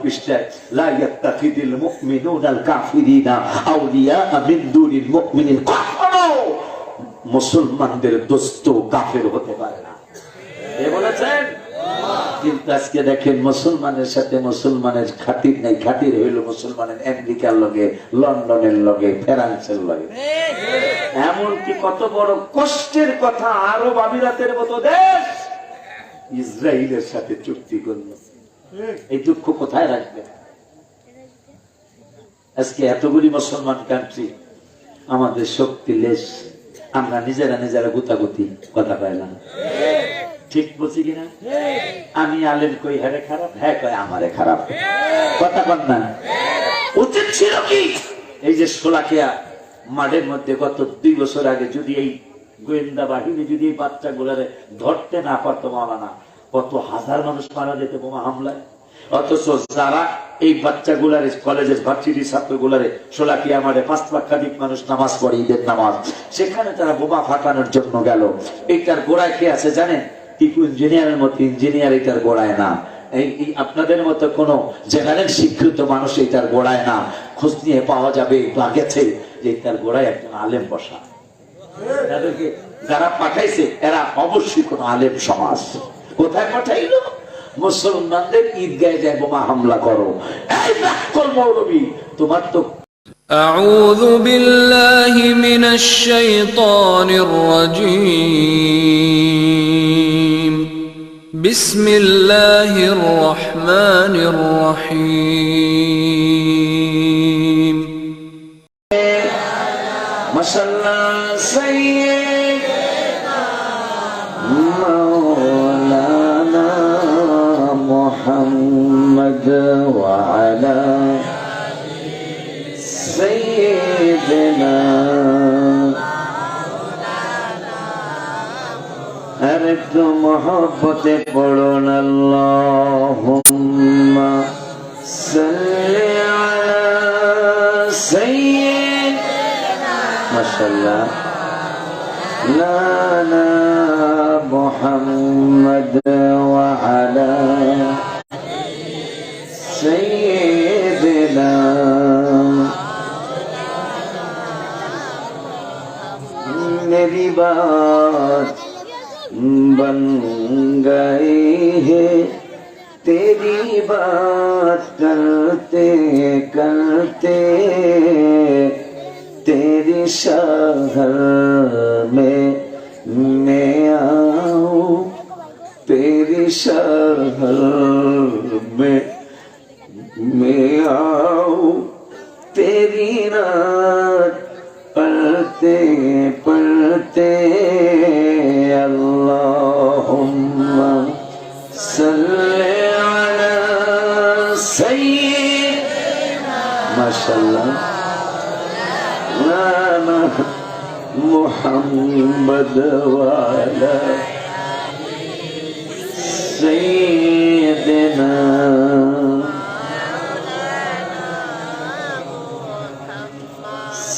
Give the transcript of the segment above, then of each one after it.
পৃষ্ঠায়, লা ইয়াত্তাখিযুল মুমিনুনাল কাফিরিনা আউলিয়া মিন দুনিল মুমিনিন। কখনো মুসলমানদের দোস্ত কাফের হতে পারে না, এ বলেছেন। কিন্তু আজকে দেখেন মুসলমানের সাথে মুসলমানের খাতির নাই, খাতির হইল মুসলমানের আমেরিকার লগে, লন্ডনের লগে, ফ্রান্সের লগে। এমনকি কত বড় কষ্টের কথা, আরব আমিরাতের মতো দেশ ইসরায়েলের সাথে চুক্তি করল। এই দুঃখ কোথায় রাখবে? আজকে এতগুলি মুসলমান কান্ট্রি, আমাদের শক্তি লেশ, আমরা নিজেরা নিজেরা গুতাগুতি, কথা পাই না। ঠিক বলছি কিনা? আমি আলেম কই হ্যারে খারাপ, হ্যাঁ কয় আমারে খারাপ, কথা বল না। উচিত ছিল কি এই যে শোলাকিয়া মাঠের মধ্যে গত 2 বছর আগে যদি এই গোয়েন্দা বাহিনী যদি এই বাচ্চাগুলারে ধরতে না পারতো, মাওলানা, কত হাজার মানুষ মারা যেত বোমা হামলায়। অথচ যারা এই বাচ্চাগুলারে, কলেজের ভার্সিটি ছাত্রগুলারে শোলাকিয়া মাঠে 5 লক্ষাধিক মানুষ নামাজ পড়ে, ঈদের নামাজ, সেখানে তারা বোমা ফাটানোর জন্য গেল। এইটার গোড়ায় কে আছে জানেন? টিপু ইঞ্জিনিয়ারের মতো ইঞ্জিনিয়ার এটার গোড়ায় না, এই আপনাদের মতো কোন জেনারেল শিক্ষিত মানুষ এটার গোড়ায় না। খোঁজ নিয়ে পাওয়া যাবে, লাগেছে যে এটার গোড়ায় একজন আলেম বসা। তাদেরকে যারা পাঠাইছে এরা অবশ্যই কোন আলেম সমাজ। কোথায় পাঠাইলো? মুসলমানদের ঈদগাহে যায় বোমা হামলা করো। এই নাক্কল মৌলবী, তোমার তো أعوذ بالله من الشيطان الرجيم بسم الله الرحمن الرحيم মাশাআল্লাহ সাইয়্যিদনা মাওলানা মুহাম্মদ ওয়া আলা سيدنا أردت محبة قولون اللهم صل على سيدنا ما شاء الله لانا محمد وعلى سيدنا मेरी बात बन गई है, तेरी बात करते करते तेरी शहर में मैं आऊं, तेरी शहर में मैं आऊं, तेरी रात पढ़ते पढ़ते अल्लाहुम्मा सल्ली अला सय्यिदिना माशाअल्लाह नाना मुहम्मद वाला सय्यिदिना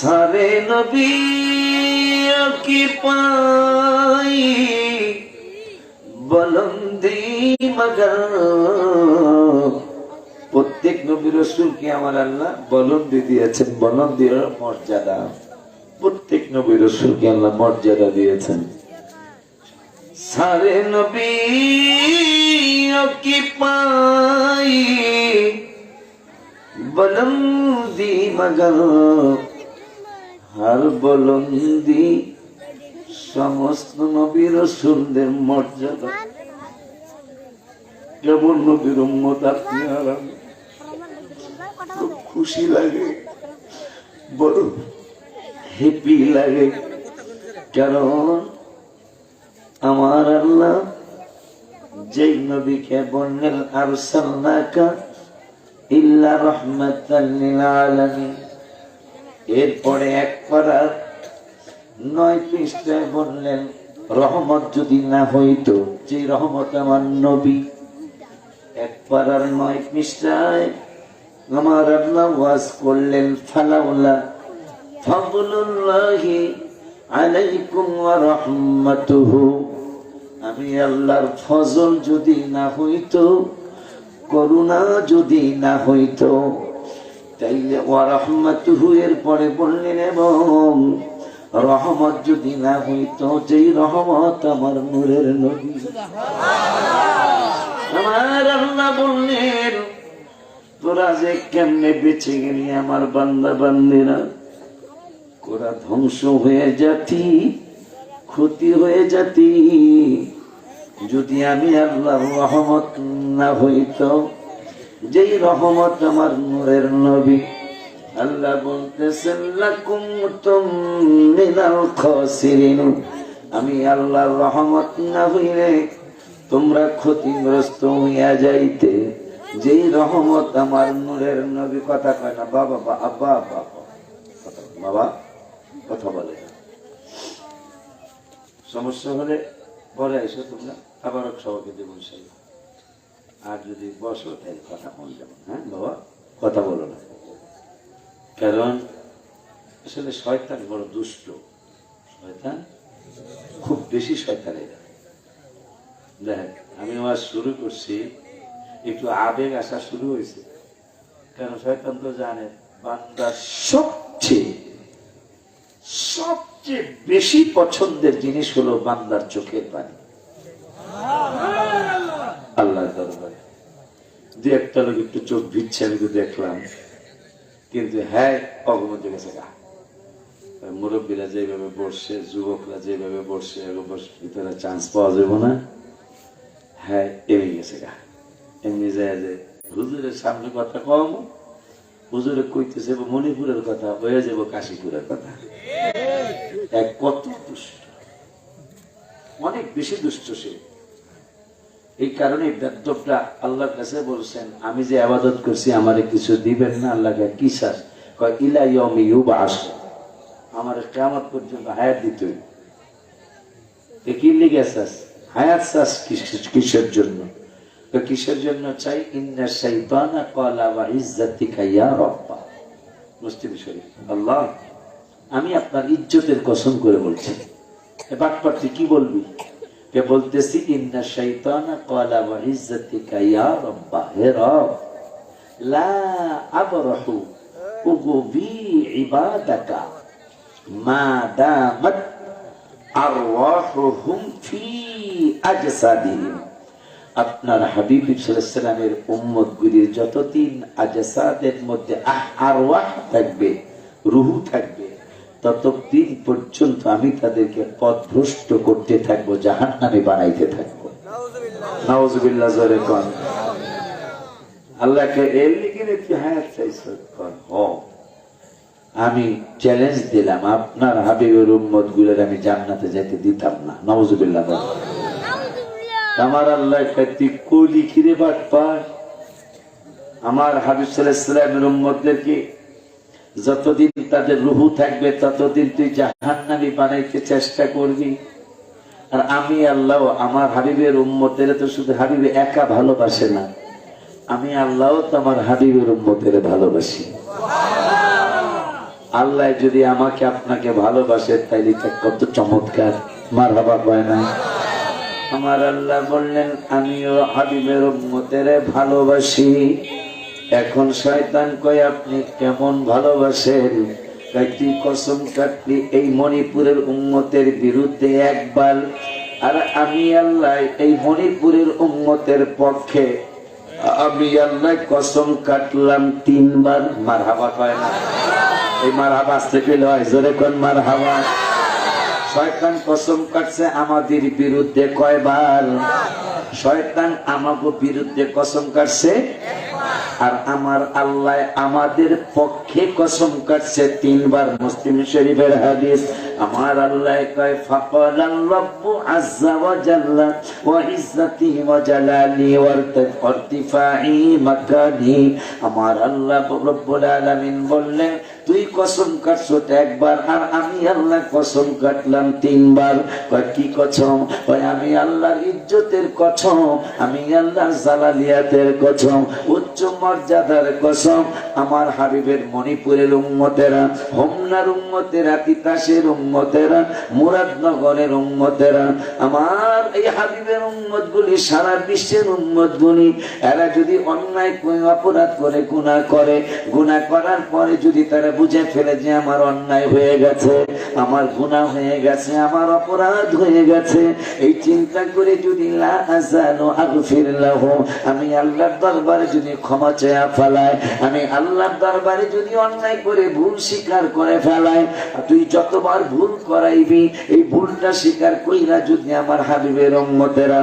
सारे नबियों की पाई बुलंदी मगर প্রত্যেক নবী রাসূলকে আমার আল্লাহ বুলন্দি দিয়েছেন, বুলন্দির মর্যাদা। প্রত্যেক নবী রাসূলকে আল্লাহ মর্যাদা দিয়েছেন। সারে নবিयों की पाई बुलंदी मगर हर बुलंदी समस्त नबी रसूलদের মর্যাদা। যেমন নবীর উম্মত আপনি আর আমি, খুশি লাগে, বড় হ্যাপি লাগে, কারণ আমার আল্লাহ যেই নবীকে বললেন আরসালনাকা ইল্লা রাহমাতাল লিল আলামিন, এরপরে 1 পারার 9 পৃষ্ঠায় বললেন রহমত যদি না হইতো, যে রহমত আমার নবী। 1 পারার 9 পৃষ্ঠায় আমার আল্লাহ ওয়াজ করলেন ফালাউলা ফাদলুল্লাহি আলাইকুম ওয়া রাহমাতুহু, আমি আল্লাহর ফজল যদি না হইতো, করুণা যদি না হইতো তাইলে ওয়া রাহমাতুহু এর পরে বললেন এবং রহমত যদি না হইতো, যেই রহমত আমার নূরের নবী। আমার আল্লাহ বললেন তোরা যে কেমনে বেঁচে গেলি আমার বান্দা বান্দিরা, ওরা ধ্বংস হয়ে যাতি, ক্ষতি হয়ে যাতি যদি আমি আল্লাহর রহমত না হইতো, যেই রহমত আমার নূরের নবী। আল্লাহ বলতেছেন লাকুনতুম মিনাল খাসিরিন, আমি আল্লাহর রহমত না হইলে তোমরা ক্ষতিগ্রস্ত হইয়া যাইতে, যেই রহমত আমার নূরের নবী। কথা কয় না বাবা, আব্বা আব্বা বাবা কথা বলে। সমস্যা হলে পরে এসো তোমরা, আবার সবাইকে দেবো ইনশাআল্লাহ। আর যদি বসো তাহলে কথা বল যাবো। হ্যাঁ বাবা কথা বলো না, কারণ আসলে শয়তান বড় দুষ্ট, শয়তান খুব বেশি শয়তান। এরা দেখ আমি আজ শুরু করছি, একটু আবেগ আসা শুরু হয়েছে, কারণ শয়তান তো জানে বান্দার সবচেয়ে বেশি পছন্দের জিনিস হলো বান্দার চোখের পানি। আল্লাহ দরবারে দু একটা লোক একটু চোখ ভিজছে, আমি তো দেখলাম, কিন্তু হ্যাঁ অগমতে গেছে গা। মুরব্বীরা যেভাবে বসছে, যুবকরা যেভাবে বসছে, ভিতরে চান্স পাওয়া যাবে না। হ্যাঁ এমনি গেছে গা, এমনি যায় যে হুজুরের সামনে কথা কম, হুজুরে কইতেছে মণিপুরের কথা, হয়ে যাব কাশীপুরের কথা। এক কত দুষ্ট, অনেক বেশি দুষ্ট সে। এই কারণে বেদ্যপরা আল্লাহর কাছে বলছেন আমি যে ইবাদত করছি আমারে কিছু দিবেন না। আল্লাহকে কি চাস? কয় ইলা ইয়াউমি ইউবাস, আমার কিয়ামত পর্যন্ত হায়াত দিতে হইবে। কি লিখে চাস? হায়াত চাস কিসের জন্য? কিসের জন্য চাই? ইন্না শাইতানা ক্বালা ওয়া ইজ্জাতিকা ইয়া রাব্বা। মুসলিম শরীফ। আল্লাহ আমি আপনার ইজ্জতের কসম করে বলছি। এ বাটপাটি কি বলবি? কে বলতেছি ইন্না শাইতানা ক্বালা ওয়া ইজ্জাতিকা ইয়া রাব্বা, হে রব লা আবরাহু উগুবি ইবাদাকা মা দামাত আরওয়াহুহুম ফি আজসাদিহিম। আপনার হাবিব সাল্লাল্লাহু আলাইহি ওয়াসাল্লামের উম্মতগুলির যতদিন আজসাদের মধ্যে আরওয়াহ থাকবে, রূহ থাকবে, ততদিন পর্যন্ত আমি তাদেরকে পথভ্রষ্ট করতে থাকবো, জাহান্নামে বানাইতে থাকবো। নাউজুবিল্লাহ জোরে কোন। আল্লাহকে এর লিখে কি হায়াত চাইছো? আমি চ্যালেঞ্জ দিলাম আপনার হাবিবের উম্মতগুলোর আমি জান্নাতে যেতে দিতাম না। নাউজুবিল্লাহ। আমার আল্লাহ তুই কলি খিরে বাট পার, আমার হাবিব সাল্লাল্লাহু আলাইহি ওয়াসাল্লামের উম্মতদেরকে যতদিন তাদের রূহ থাকবে ততদিন তুই জাহান্নামী বানাইতে চেষ্টা করবি। আর আমি আল্লাহ আমার হাবিবের উম্মতের তো শুধু হাবিবে একা ভালোবাসে না, আমি আল্লাহ তো আমার হাবিবের উম্মতের ভালোবাসি। আল্লাহ যদি আমাকে আপনাকে ভালোবাসে তাইলে কত চমৎকার। মারহাবা কয় না? আমার আল্লাহ বললেন আমিও হাবিবের উম্মতের ভালোবাসি। এখন শয়তান কয় আপনি কেমন ভালোবাসেন? তুই কসম কাটলি এই মণিপুরের উম্মতের বিরুদ্ধে একবার, আর আমি আল্লাহ এই মণিপুরের উম্মতের পক্ষে আমি আল্লাহ কসম কাটলাম 3 বার। মারহাবা কয় না? এই মারহাবা আসতে পেলে হয়, জোরে কোন মারহাবা। শয়তান কসম কাটছে আমাদের বিরুদ্ধে কয়বার? শয়তান আমাকে বিরুদ্ধে কসম কাটছে, আর আমার আল্লাহ আমাদের পক্ষে কসম কাটছে 3 বার। মুসলিম শরীফের হাদিস। আমার আল্লাহ কয় ফাকালাল রাব্বু আযজা ওয়া জাল্লা ওয়া ইজ্জাতি ওয়া জালালি ওয়া ইরতিফাই মাকানি। আমার আল্লাহ রব্বুল আলামিন বললেন তুই কসম কাটছো 1 বার, আর আমি আল্লাহ কসম কাটলাম 3 বার। কয় কি কসম? কয় আমি আল্লাহর ইজ্জতের কসম, আমি আল্লাহর জালালিয়াতের কসম, উচ্চ মর্যাদার কসম, আমার হাবিবের মণিপুরের উম্মতেরা, হোমনার উম্মতেরা, তিতাসের উম্মতেরা, মুরাদনগরের উম্মতেরা, আমার এই হাবিবের উম্মত গুলি, সারা বিশ্বের উম্মত গুলি, এরা যদি অন্যায় অপরাধ করে, গুনাহ করে, গুনাহ করার পরে যদি তারা বুঝে ফেলে যে আমার অন্যায় হয়ে গেছে, আমার গুনাহ হয়ে গেছে, আমার অপরাধ হয়ে গেছে, এই চিন্তা করে যদি লা আযালু আগফির লাহু, আমি আল্লাহর দরবারে যদি ক্ষমা চেয়ে ফেলায়, আমি আল্লাহর দরবারে যদি অন্যায় করে ভুল স্বীকার করে ফেলায়, তুই যতবার ভুল করাইবি এই ভুলটা স্বীকার কইরা যদি আমার হাবিবের উম্মতেরা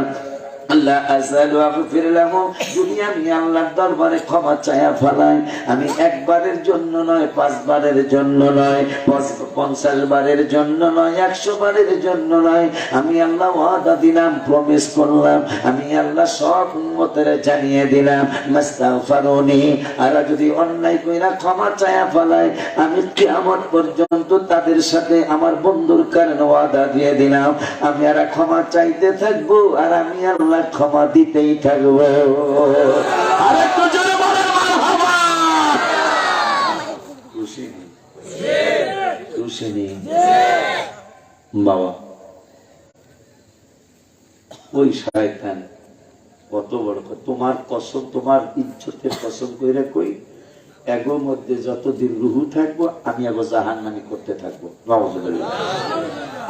আল্লাহ আযালু আগফির লাহু, যদি আমি আল্লাহর দরবারে ক্ষমা চায়া ফেলাই, আমি একবারের জন্য নয়, 5 বারের জন্য নয়, 50 বারের জন্য নয়, 100 বারের জন্য নয়, আমি আল্লাহ ওয়াদা দিলাম, প্রমিস করলাম, আমি আল্লাহ সব উম্মতের জানিয়ে দিলাম, মাস্তাগফিরুনি, আর যদি অন্যায় কইরা ক্ষমা চায়া ফেলাই, আমি কিয়ামত পর্যন্ত তাদের সাথে আমার বন্ধুর কারণে ওয়াদা দিয়ে দিলাম, আমি আর ক্ষমা চাইতে থাকবো, আর আমি আল্লাহ ক্ষমা দিতেই থাকবো। আর একটু জোরে বলেন মারহাবা। খুশি খুশি নেই বাবা? ওই শয়তান কত বড়, তোমার কসম, তোমার ইজ্জতের কসম কইরা কই, এগোর মধ্যে যতদিন রুহু থাকবো আমি এগো জাহান্নামি করতে থাকবো।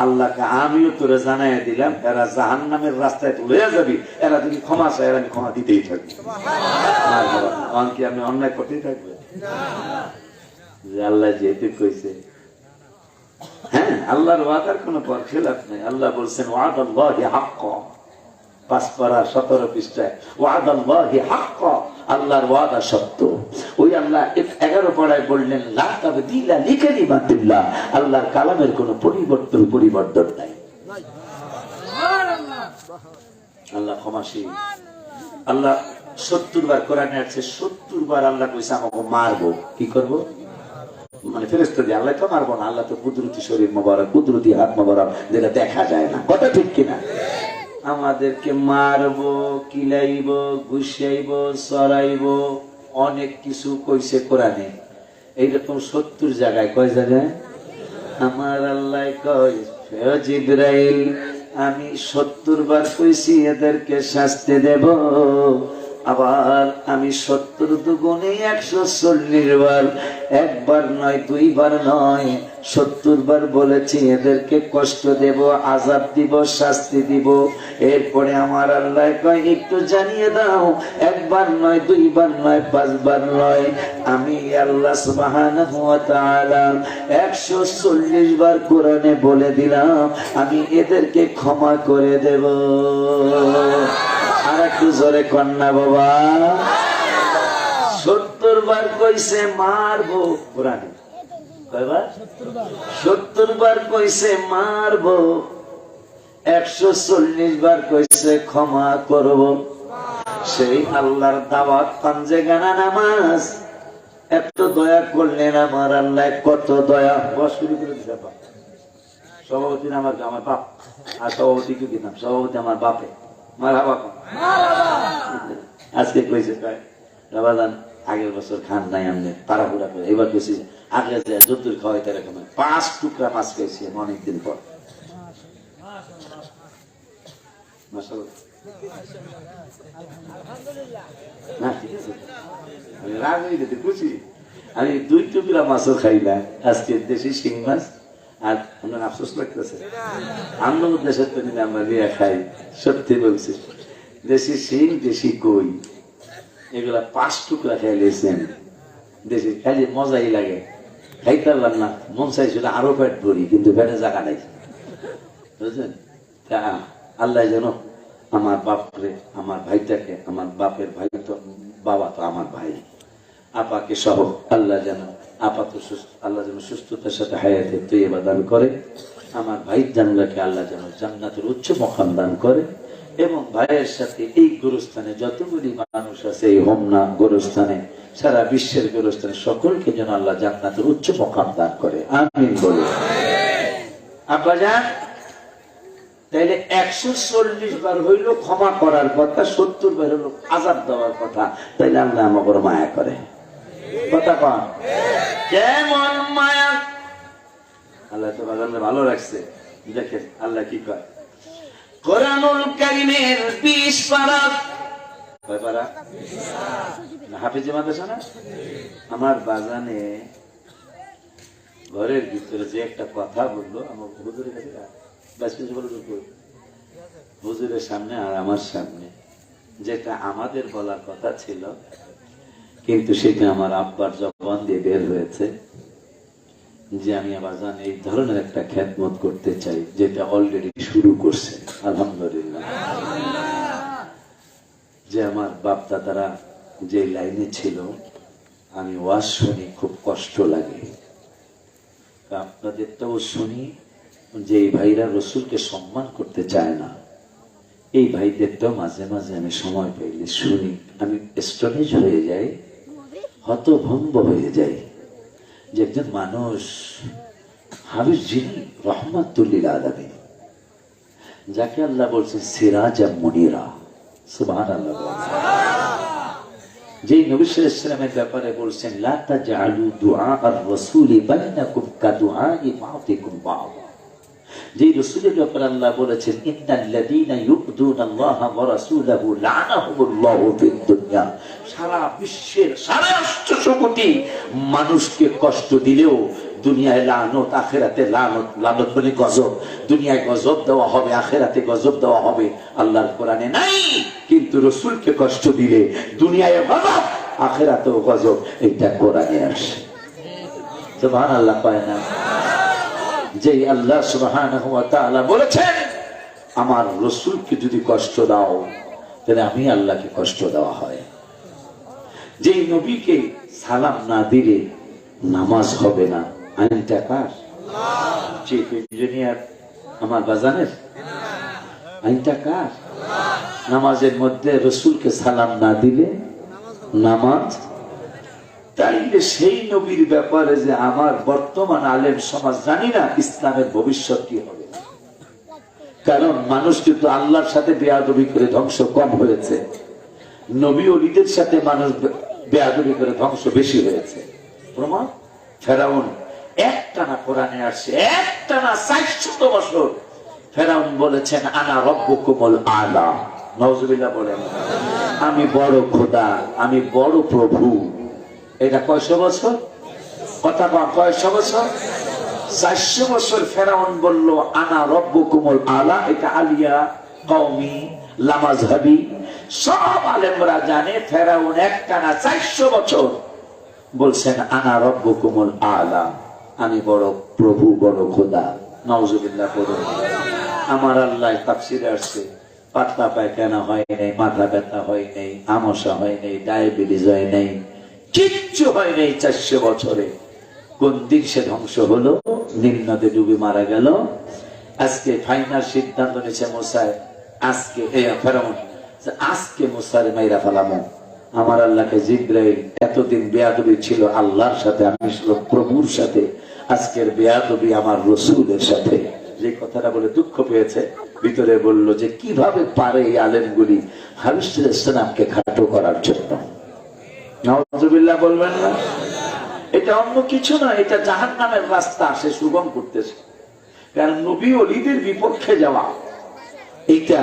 আল্লাহকে আমিও তোরে জানাই দিলাম, এরা জাহান্নামের রাস্তায় লইয়া যাবি, এরা যদি ক্ষমা চায়, এরা আমি ক্ষমা দিতেই থাকবো। কি আমি অন্যায় করতেই থাকবো? যে আল্লাহ যেহেতু কইছে, হ্যাঁ, আল্লাহর ওয়াদার কোন খেলাফ নেই। আল্লাহ বলছেন ওয়াদাল্লাহি হাক্কা, 5 পারা 17 পৃষ্ঠায়, ওয়াদাল্লাহি হাক্কা, আল্লাহর ওয়াদা সত্য। ওই আল্লাহ 11 পারায় বললেন লা তাবদীলা লিকালিমাতিল্লাহ, আল্লাহর কালামের কোনো পরিবর্তন নাই। আল্লাহ ক্ষমাশীল। আল্লাহ 70 বার কোরআনে আছে, 70 বার আল্লাহ কইছে আমাকে মারবো। কি করব? মানে ফেরেশতা দিয়ে, আল্লাহ তো মারবো না, আল্লাহ তো কুদরতি শরীর মোবারক, কুদরতি হাত মোবারক, যেটা দেখা যায় না। কথা ঠিক কিনা? আমাদেরকে মারবো, কিলাইবো, ঘুষাইবো, সরাইবো, অনেক কিছু কইছে কোরআনে। এইরকম 70 জায়গায়, কয় জায়গায়? আমার আল্লাহ কয়, হে জিবরাইল, আমি 70 বার কইছি এদেরকে শাস্তি দেব, আবার আমি 70 দুগুণে 140 বার, একবার নয়, 2 বার নয়, 70 বার বলেছি এদেরকে কষ্ট দেব, আযাব দিব, শাস্তি দিব। এরপরে আমার আল্লাহ কয়, একটু জানিয়ে দাও, একবার নয়, 2 বার নয়, 5 বার নয়, আমি আল্লাহ সুবহানাহু ওয়া তাআলা 140 বার কোরআনে বলে দিলাম আমি এদেরকে ক্ষমা করে দেব। আর একটু জোরে কন্যা বাবা। 70 বার কইছে মারবো কোরআনে, কয়বার? 70 বার কইছে মারবো, 140 বার কইছে ক্ষমা করব। সেই আল্লাহর দাওয়াত পাঞ্জেগানা নামাজ, এত দয়া করলেন আমার আল্লাহ, কত দয়া। শুরু করে দিতে বাপ, সভাপতি আমার বাপ, আর সভাপতি কি নাম? সভাপতি আমার বাপে। মারহাবা। আজকে কইছে বাবাজান, আগের বছর খান নাই আমনে পাড়াপুরা করে, এবার কইছি আগে যতুর খাওয়াই তার 5 টুকরা মাছ খাইছি অনেকদিন পর। আমি 2 টুকরা মাছও খাই না আজকে, দেশি শিং মাছ। আর আপনার আফসোস লাগতেছে, আমরা দেশের তো নিলে আমরা নিয়ে খাই। সত্যি বলছি, দেশি শিং, দেশি কই, এগুলা 5 টুকরা খাইলেছেন। দেশি খাইলে মজাই লাগে, খাইতে পারলাম না, মন চাইছিল আরো পেট ভরি, কিন্তু পেটে জায়গা নাই, বুঝলেন? তা আল্লাহ যেন আমার বাপরে, আমার ভাইটাকে, আমার বাপের ভাই তো বাবা তো আমার ভাই, আপাকে সহ আল্লাহ যেন আল্লাহ যেন সুস্থতার সাথে হায়াতে তৈয়বা দান করে। আমার ভাই জানলাকে আল্লাহ যেন জান্নাতের উচ্চ মকাম দান করে, এবং ভাইয়ের সাথে এই গোরস্থানে যতগুলি মানুষ আছে, এই হোমনা গোরস্থানে, সারা বিশ্বের গোরস্থানে সকলকে যেন আল্লাহ জান্নাতের উচ্চ মকাম দান করে। আমিন বলে। আব্বাজান, তাইলে 140 বার হইল ক্ষমা করার কথা, 70 বার হইল আযাব দেওয়ার কথা, তাইলে আল্লাহ আমাকে মায়া করে। কথা কন, কেমন মায়া। আল্লাহ তো বাগানকে ভালো রাখছে। দেখেন আল্লাহ কি কয়, কোরআনুল কারীমের 20 পারা, কয় পারা? হাফেজে মাদ্রাসা না? আমার বাগানে ঘরের ভিতরে যে একটা কথা বললো আমার হুজুরের কাছে, হুজুরের সামনে আর আমার সামনে, যেটা আমাদের বলার কথা ছিল কিন্তু সেটা আমার আব্বার জবান দিয়ে বের হয়েছে যে আমি আবার জানি এই ধরনের একটা খেদমত করতে চাই, যেটা অলরেডি শুরু করছে আলহামদুলিল্লাহ। যে আমার বাপ দাদারা যে লাইনে ছিল, আমি ওয়াজ শুনি খুব কষ্ট লাগে। আপনাদেরটাও শুনি যে এই ভাইরা রসুলকে সম্মান করতে চায় না, এই ভাইদেরটাও মাঝে মাঝে আমি সময় পাইলে শুনি, আমি স্টনেজ হয়ে যাই, হতভম্ব হয়ে যাই যে একজন মানুষ হাবিব যিনি রহমাতুল্লিল আলামিন, যাকে আল্লাহ বলছেন সিরাজা মুনিরা, সুবহানাল্লাহ, যে নবী সাল্লাল্লাহু আলাইহি ওয়াসাল্লামের ব্যাপারে বলছেন লা তাজআলু দুআ আর-রাসূলি বাইনাকুম কাদুআই বা'দিকুম বা'দ, যে রাসূলের ব্যাপারে আল্লাহ বলেছেন ইন্নাল্লাযীনা ইউযুনাল্লাহা ওয়া রাসূলাহু লা'নাহুমুল্লাহু ফিদ দুনিয়া, সারা বিশ্বের 850 কোটি মানুষকে কষ্ট দিলেও দুনিয়ায় লানত, আখিরাতে লানত। লানত মানে গজব, দুনিয়ায় গজব দেওয়া হবে, আখিরাতে গজব দেওয়া হবে। আল্লাহর কোরআনে নাই, কিন্তু রাসূলকে কষ্ট দিলে দুনিয়ায় গজব, আখিরাতেও গজব, এটা কোরআনে আছে। সুবহানাল্লাহ পায় না? যে আল্লাহ সুবহানাহু ওয়া তাআলা বলেছেন আমার রাসূলকে যদি কষ্ট দাও তাহলে আমি আল্লাহকে কষ্ট দেওয়া হয়। যে নবীকে সালাম না দিলে নামাজ হবে না, আইনটা কার? চিফ ইঞ্জিনিয়ার আমার বাজানের, আইনটা কার? নামাজের মধ্যে রাসূলকে সালাম না দিলে নামাজ। তাইলে সেই নবীর ব্যাপারে যে আমার বর্তমান আলেম সমাজ জানি না ইসলামের ভবিষ্যৎ কি হবে, কারণ মানুষ কিন্তু আল্লাহর সাথে বেয়াদবি করে ধ্বংস কম হয়েছে, নবী ওলিদের সাথে মানুষ বেয়াদবি করে ধ্বংস বেশি হয়েছে। প্রমাণ ফেরাউন একটানা কোরআনে আসছে, একটানা 400 বছর ফেরাউন বলেছেন আনা রব্বুকুমুল আলা, নাউজুবিল্লাহ বলেন, আমি বড় খোদা, আমি বড় প্রভু। এটা কয়শো বছর? কথা কয়শো বছর? 400 বছর ফেরাউন বলল আনা রব্বুকুমুল আলা। এটা আলিয়া কওমি লামাযহাবি সব আলেমরা জানে ফেরাউন একটানা 400 বছর বলছেন আনা রব্বুকুমুল আলা, আমি বড় প্রভু, বড় খোদা। নাউজুবিল্লাহ বলুন। আমার আল্লাহ তাফসিরে আসছে পাতলা পায়খানা হয় নাই, মাথা ব্যথা হয় নাই, আমসা হয় নাই, ডায়াবেটিস হয় নাই, কিচ্ছু হয় নাই 400 বছরে। কোন দিন সে ধ্বংস হলো? নীল নদে ডুবে মারা গেল। আজকে ফাইনাল সিদ্ধান্ত নিয়েছে মুসায়, আজকে ফেরাউন আজকে মুসার মাইরা ফেলামো। আমার আল্লাহকে জিব্রাইল এতদিন বেয়াদবি ছিল আল্লাহর সাথে, আমি ছিল প্রভুর সাথে, আজকের বেয়াদবি আমার রাসূলের সাথে। যে কথাটা বলে দুঃখ পেয়েছে, ভিতরে বলল যে কিভাবে পারে এই আলেমগুলি হাবিব সাল্লাল্লাহু আলাইহি ওয়াসাল্লামকে খাটো করার জন্য। নাউজুবিল্লাহ বলবেন না? এটা অন্য কিছু না, এটা জাহান্নামের রাস্তা সে সুগম করতেছে। কারণ নবী ওলিদের বিপক্ষে যাওয়া, এটা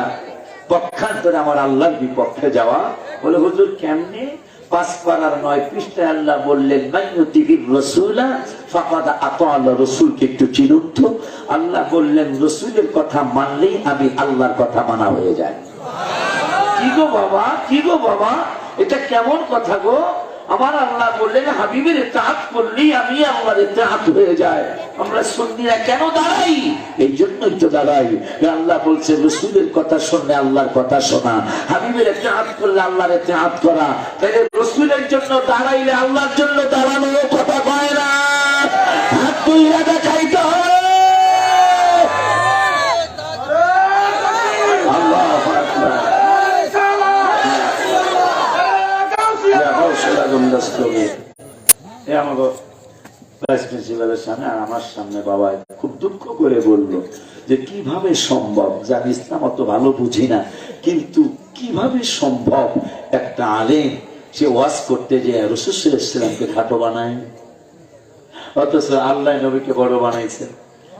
পক্ষান্তরে আমার আল্লাহর বিপক্ষে যাওয়া। বলে হুজুর কেমনে? 5 পারার 9 পৃষ্ঠায় আল্লাহ বললেন মাইয়ুতিবির রাসূলা ফাকাদ আতাআল্লাহ, রাসূলকে একটু চিনুন তো। আল্লাহ বললেন রাসূলের কথা মানলেই আমি আল্লাহর কথা মানা হয়ে যায়। কি গো বাবা, কি গো বাবা, এটা কেমন কথা গো? আমার আল্লাহ বললেন হাবিবের ইত্তেআত করলেই আমি আল্লাহর ইত্তেআত হয়ে যায়। আমরা সুন্নিরা কেন দাঁড়াই? এই জন্যই তো দাঁড়াই, আল্লাহ বলছে রাসূলের কথা শুনলে আল্লাহর কথা শোনা, হাবিবের ইত্তেআত করলে আল্লাহর ইত্তেআত করা। তাহলে রাসূলের জন্য দাঁড়াইলে আল্লাহর জন্য দাঁড়ানো কথা কয় না, হাত তুইলা দেখাইতে হবে। আল্লাহু আকবার। আমার সামনে বাবা খুব দুঃখ করে বলল যে কিভাবে সম্ভব, যে আমি ইসলাম অত ভালো বুঝি না, কিন্তু কিভাবে সম্ভব একটা আলেম সে ওয়াজ করতে যে রাসূল সাল্লাল্লাহু আলাইহি ওয়াসাল্লামকে খাটো বানায়, অথচ আল্লাহ নবীকে বড় বানাইছেন।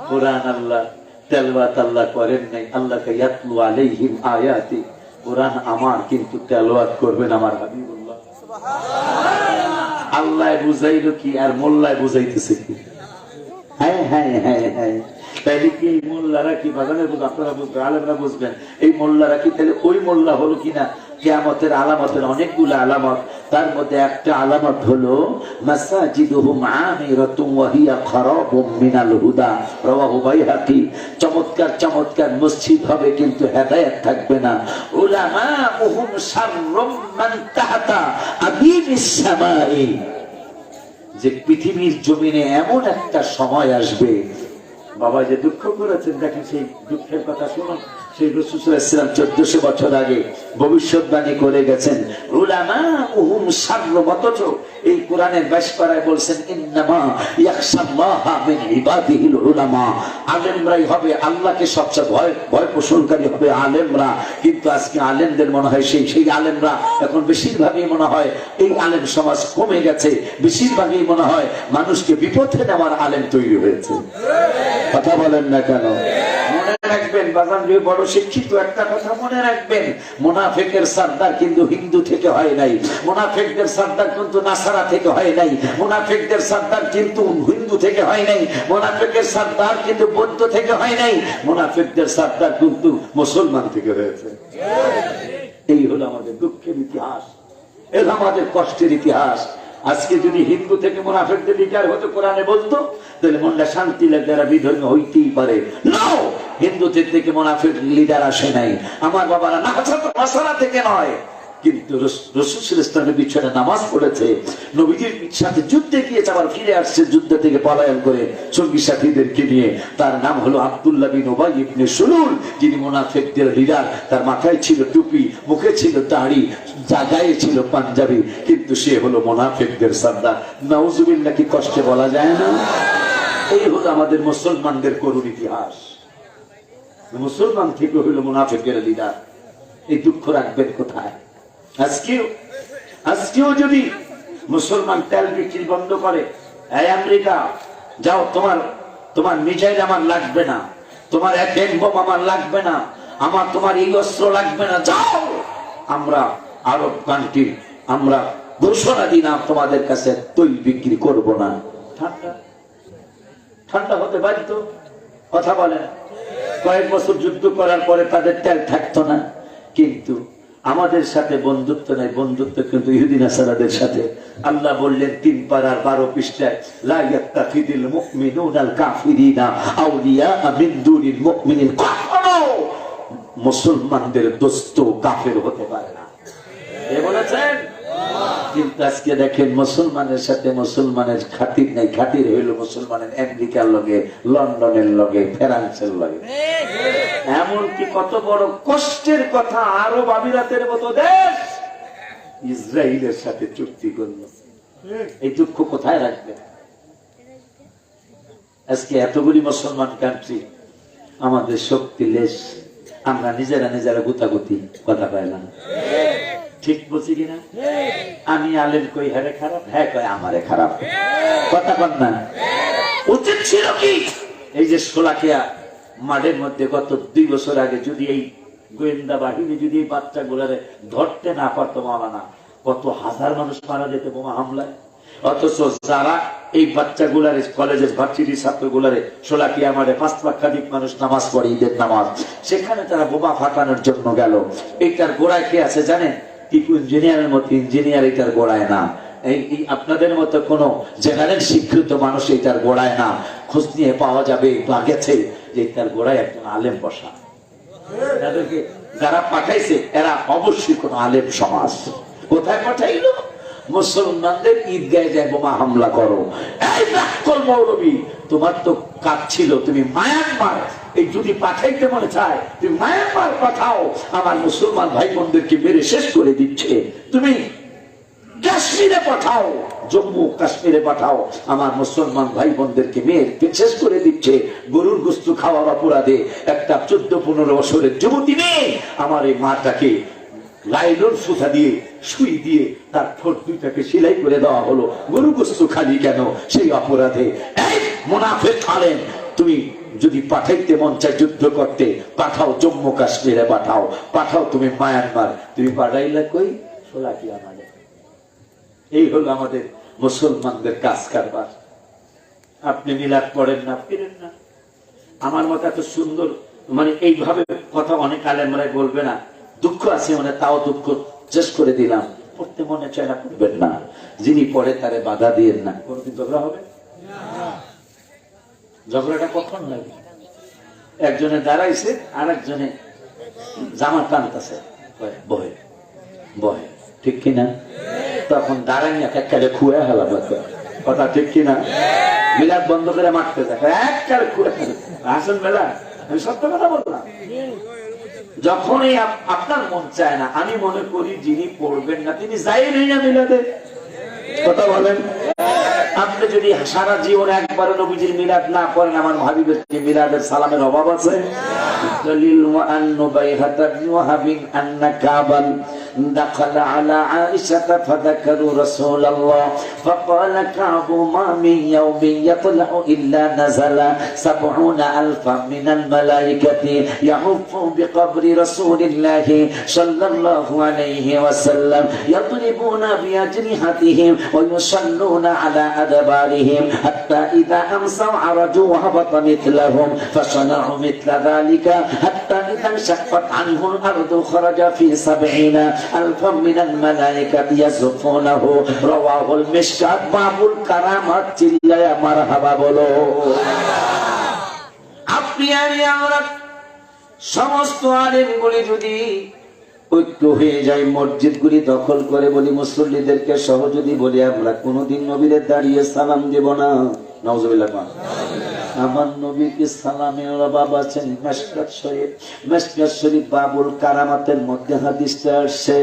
কোরআন আল্লাহ তেলাওয়াত আল্লাহ করেন নাই, আল্লাহকে ইয়াতলু আলাইহিম আয়াতি, কোরআন আমার কিন্তু তেলাওয়াত করবেন আমার হাবিবুল্লাহ। আল্লাহ বুঝাইলো কি আর মোল্লায় বুঝাইতেছে কি? হ্যাঁ হ্যাঁ হ্যাঁ হ্যাঁ, তাইলে কি এই মোল্লারা কি বাগানে আপনারা বুঝবেন, আলেমরা বুঝবেন, এই মোল্লারা কি তাহলে ওই মোল্লা হলো কিনা? কিয়ামতের আলামতের অনেকগুলো আলামত, তার মধ্যে একটা আলামত হলো মাসাজিদুহুম আমিরাতুন ওয়া হিয়া খারাবুম মিনাল হুদা, রাওয়াহু বাইহাকি। চমৎকার চমৎকার মসজিদ হবে কিন্তু হেদায়েত থাকবে না। উলামাউহুম শাররুম মান তাহতা আবিবিস সামাই, যে পৃথিবীর জমিনে এমন একটা সময় আসবে, বাবা যে দুঃখ করেছেন দেখেন, সেই দুঃখের কথা শুনুন। সেই রাসূল সাল্লাল্লাহু আলাইহি ওয়াসাল্লাম 1400 বছর আগে ভবিষ্যৎবাণী করে গেছেন, উলামাউহুম শাররুম, অথচ এই কোরআনের 22 পারায় বলছেন ইন্নামা ইয়াখশাল্লাহা মিন ইবাদিহিল উলামা, আলেমরাই হবে আল্লাহকে সবচেয়ে ভয় পোষণকারী হবে আলেমরা। কিন্তু আজকে আলেমদের মনে হয় সেই আলেমরা এখন বেশিরভাগই মনে হয় এই আলেম সমাজ কমে গেছে, বেশিরভাগই মনে হয় মানুষকে বিপথে নেওয়ার আলেম তৈরি হয়েছে। কথা বলেন না কেন? মনে রাখবেন বাজান, বড় শিক্ষিত একটা কথা মনে রাখবেন, মুনাফিকের সর্দার কিন্তু হিন্দু থেকে হয় নাই, মুনাফিকদের সর্দার কিন্তু নাসারা থেকে হয় নাই, মুনাফিকদের সর্দার কিন্তু হিন্দু থেকে হয় নাই, মুনাফিকের সর্দার কিন্তু বৌদ্ধ থেকে হয় নাই, মুনাফিকদের সর্দার কিন্তু মুসলমান থেকে হয়েছে। এই হলো আমাদের দুঃখের ইতিহাস, এর আমাদের কষ্টের ইতিহাস। আজকে যদি হিন্দু থেকে মুনাফিকদের লিডার হতো, কোরআনে বলতো, তাহলে মনটা শান্তি লাগবে, এরা বিধর্মী হইতেই পারে। নাও, হিন্দু থেকে মুনাফিক লিডার আসে নাই, আমার বাবারা নাসারা থেকে নয়, কিন্তু রাসূল সাল্লাল্লাহু আলাইহি ওয়াসাল্লামের পিছনে নামাজ পড়েছে, নবীজির সাথে যুদ্ধে গিয়েছে, আবার ফিরে আসছে যুদ্ধ থেকে পলায়ন করে সঙ্গী সাথীদেরকে নিয়ে। তার নাম হলো আব্দুল্লাহ বিন উবাই ইবনে সুলুল, যিনি মুনাফিকদের লিডার। তার মাথায় ছিল টুপি, মুখে ছিল দাড়ি, জায়গায় ছিল পাঞ্জাবি, কিন্তু সে হলো মুনাফিকদের সর্দার। নাউজুবিল্লাহ, কি কষ্টে বলা যায় না? এই হলো আমাদের মুসলমানদের করুণ ইতিহাস। মুসলমান থেকে হইল মুনাফিকের লিডার। এই দুঃখ রাখবেন কোথায়? আজকেও যদি মুসলমান তেল বিক্রি বন্ধ করে, এই আমেরিকা যাও, তোমার মিসাইল আমার লাগবে না, তোমার অ্যাটম বোম আমার লাগবে না, তোমার এই অস্ত্র লাগবে না, যাও, আমরা আরব কান্ট্রি আমরা ঘোষণা দিলাম তোমাদের কাছে তৈল বিক্রি করব না। ঠান্ডা হতে বাধ্য। কথা বলেন, কয়েক বছর যুদ্ধ করার পরে তাদের তেল থাকতো না, কিন্তু আমাদের সাথে বন্ধুত্ব নেই, বন্ধুত্ব কিন্তু ইহুদি নাসারাদের সাথে। আল্লাহ বললেন 3 পারার 12 পৃষ্ঠায়, লা ইয়াত্তাখিদিল মুমিনুনাল কাফিরিনা আউলিয়া মিন দুনিল মুমিনিন, কখনো মুসলমানদের দোস্ত কাফের হতে পারে না, এ বলেছেন। কিন্তু আজকে দেখেন মুসলমানের সাথে মুসলমানের খাতির নাই, খাতির হইল মুসলমানের আমেরিকার লগে, লন্ডনের লগে, ফ্রান্সের লগে। এমনকি কত বড় কষ্টের কথা, আরব আমিরাতের মতো দেশ ইসরায়েলের সাথে চুক্তি করল। এই দুঃখ কোথায় রাখবে? আজকে এতগুলি মুসলমান কান্ট্রি, আমাদের শক্তি লেশ, আমরা নিজেরা গুতাগুতি, কথা পাই না। ঠিক বলছি কিনা? আমি আলেম কই হ্যাঁ খারাপ, হ্যাঁ কয় আমারে খারাপ, কথা বল না। উচিত ছিল কি এই যে শোলাকিয়া মাঠের মধ্যে গত 2 বছর আগে যদি এই গোয়েন্দা বাহিনী যদি এই বাচ্চাগুলারে ধরতে না পারতো, মাওলানা, কত হাজার মানুষ মারা যেত বোমা হামলায়। অথচ যারা এই বাচ্চাগুলারে, কলেজের ভার্সিটির ছাত্রগুলারে শোলাকিয়া মাঠে 5 লক্ষাধিক মানুষ নামাজ পড়ে, ঈদের নামাজ, সেখানে তারা বোমা ফাটানোর জন্য গেল। এইটার গোড়ায় কে আছে জানেন? টিপু ইঞ্জিনিয়ারের মতো ইঞ্জিনিয়ার এটার গোড়ায় না, এই আপনাদের মতো কোন জেনারেল শিক্ষিত মানুষ এটার গোড়ায় না। খোঁজ নিয়ে পাওয়া যাবে, গেছে যে এটার গোড়ায় একজন আলেম বসা। তাদেরকে যারা পাঠাইছে এরা অবশ্যই কোন আলেম সমাজ। কোথায় পাঠাইলো? মুসলমানদের ঈদগাহে যায় বোমা হামলা করো। এই রাক্কল মৌলবী, তোমার তো কাজ ছিল তুমি মায়ানমার, এই যদি পাঠাইতে মনে চায় তুমি মায়ানমার পাঠাও, আমার মুসলমান ভাই বোনদেরকে মেরে শেষ করে দিচ্ছে। তুমি কাশ্মীরে পাঠাও, জম্মু কাশ্মীরে পাঠাও, আমার মুসলমান ভাই বোনদেরকে মেরে শেষ করে দিচ্ছে। গরুর গোস্ত খাওয়ার অপরাধে একটা 14-15 বছরের যুবতী মেয়ে আমার এই মাটাকে লাইলন সুতা দিয়ে সুই দিয়ে তার ঠোঁট দুইটাকে সেলাই করে দেওয়া হলো। গরু গোস্ত খালি কেন? সেই অপরাধে মুনাফিক আলেম, তুমি যদি পাঠাইতে মন চায় যুদ্ধ করতে, পাঠাও জম্মু কাশ্মীরে, পাঠাও তুমি মায়ানমার, তুমি পাঠাইলে কই সোলা কি আমাদের। এই হলো আমাদের মুসলমানদের কাজ কারবার। আপনি মিলাদ পড়েন না, ফিরেন না। আমার মতো এত সুন্দর মানে এইভাবে কথা অনেক আলেমরাই বলবে না। দুঃখ আছে মানে তাও দুঃখ শেষ করে দিলাম। পড়তে মনে চায় না, পড়বেন না। যিনি পড়ে তারে বাধা দিয়েন না। কোনদিন ঝগড়া হবে? ঝগড়াটা কখন লাগে? একজনে দাঁড়াইছে আর একজনে জামা টানতেছে, বহে বহে, ঠিক কিনা? তখন দাঁড়াই না একেবারে খুঁয়ে হেলাম, কথা ঠিক কিনা? মিলাদ বন্ধ করে মারতে থাকে, একবারে খুঁয়ে আসেন মেলা। আমি সত্য কথা বললাম। যখনই আপনার মন চায় না, আমি মনে করি যিনি পড়বেন না তিনি যাই নেই না মিলাদে। কথা বলেন। আপনি যদি সারা জীবন একবার নবীজির মিলাদ না করেন, আমার ভাবিবেন যে মিলাদের সালামের অভাব আছে। দলিল ওয়ান্নু বাইহাতা বিওয়াহাবিন আন্না কাবাল دخل على عائشة فذكروا رسول الله فقال كعب ما من يوم يطلع إلا نزل 70,000 من الملائكة يحف بقبر رسول الله صلى الله عليه وسلم يضربون بأجنحتهم ويصلون على أدبارهم حتى إذا أمسوا عرجوا وهبط مثلهم فصنعوا مثل ذلك حتى إذا انشقت عنه الأرض خرج في 70,000 من الملائكة يزفونه رواه المشكات باب الكرامات চিল্লায়া মারহাবা বলো। আপনি আমরা সমস্ত আলেমগুলি যদি ঐক্য হয়ে যায়, মসজিদগুলি দখল করে বলি, মুসল্লিদেরকে সহ যদি বলি আমরা কোনদিন নবীদের দাঁড়িয়ে সালাম দেব না, নাউজুবিল্লাহ, আমার নবীকে সালামের অভাব আছে। মিশকাত শরীফ বাবুল কারামাতের মধ্যে হাদিসটা আসছে,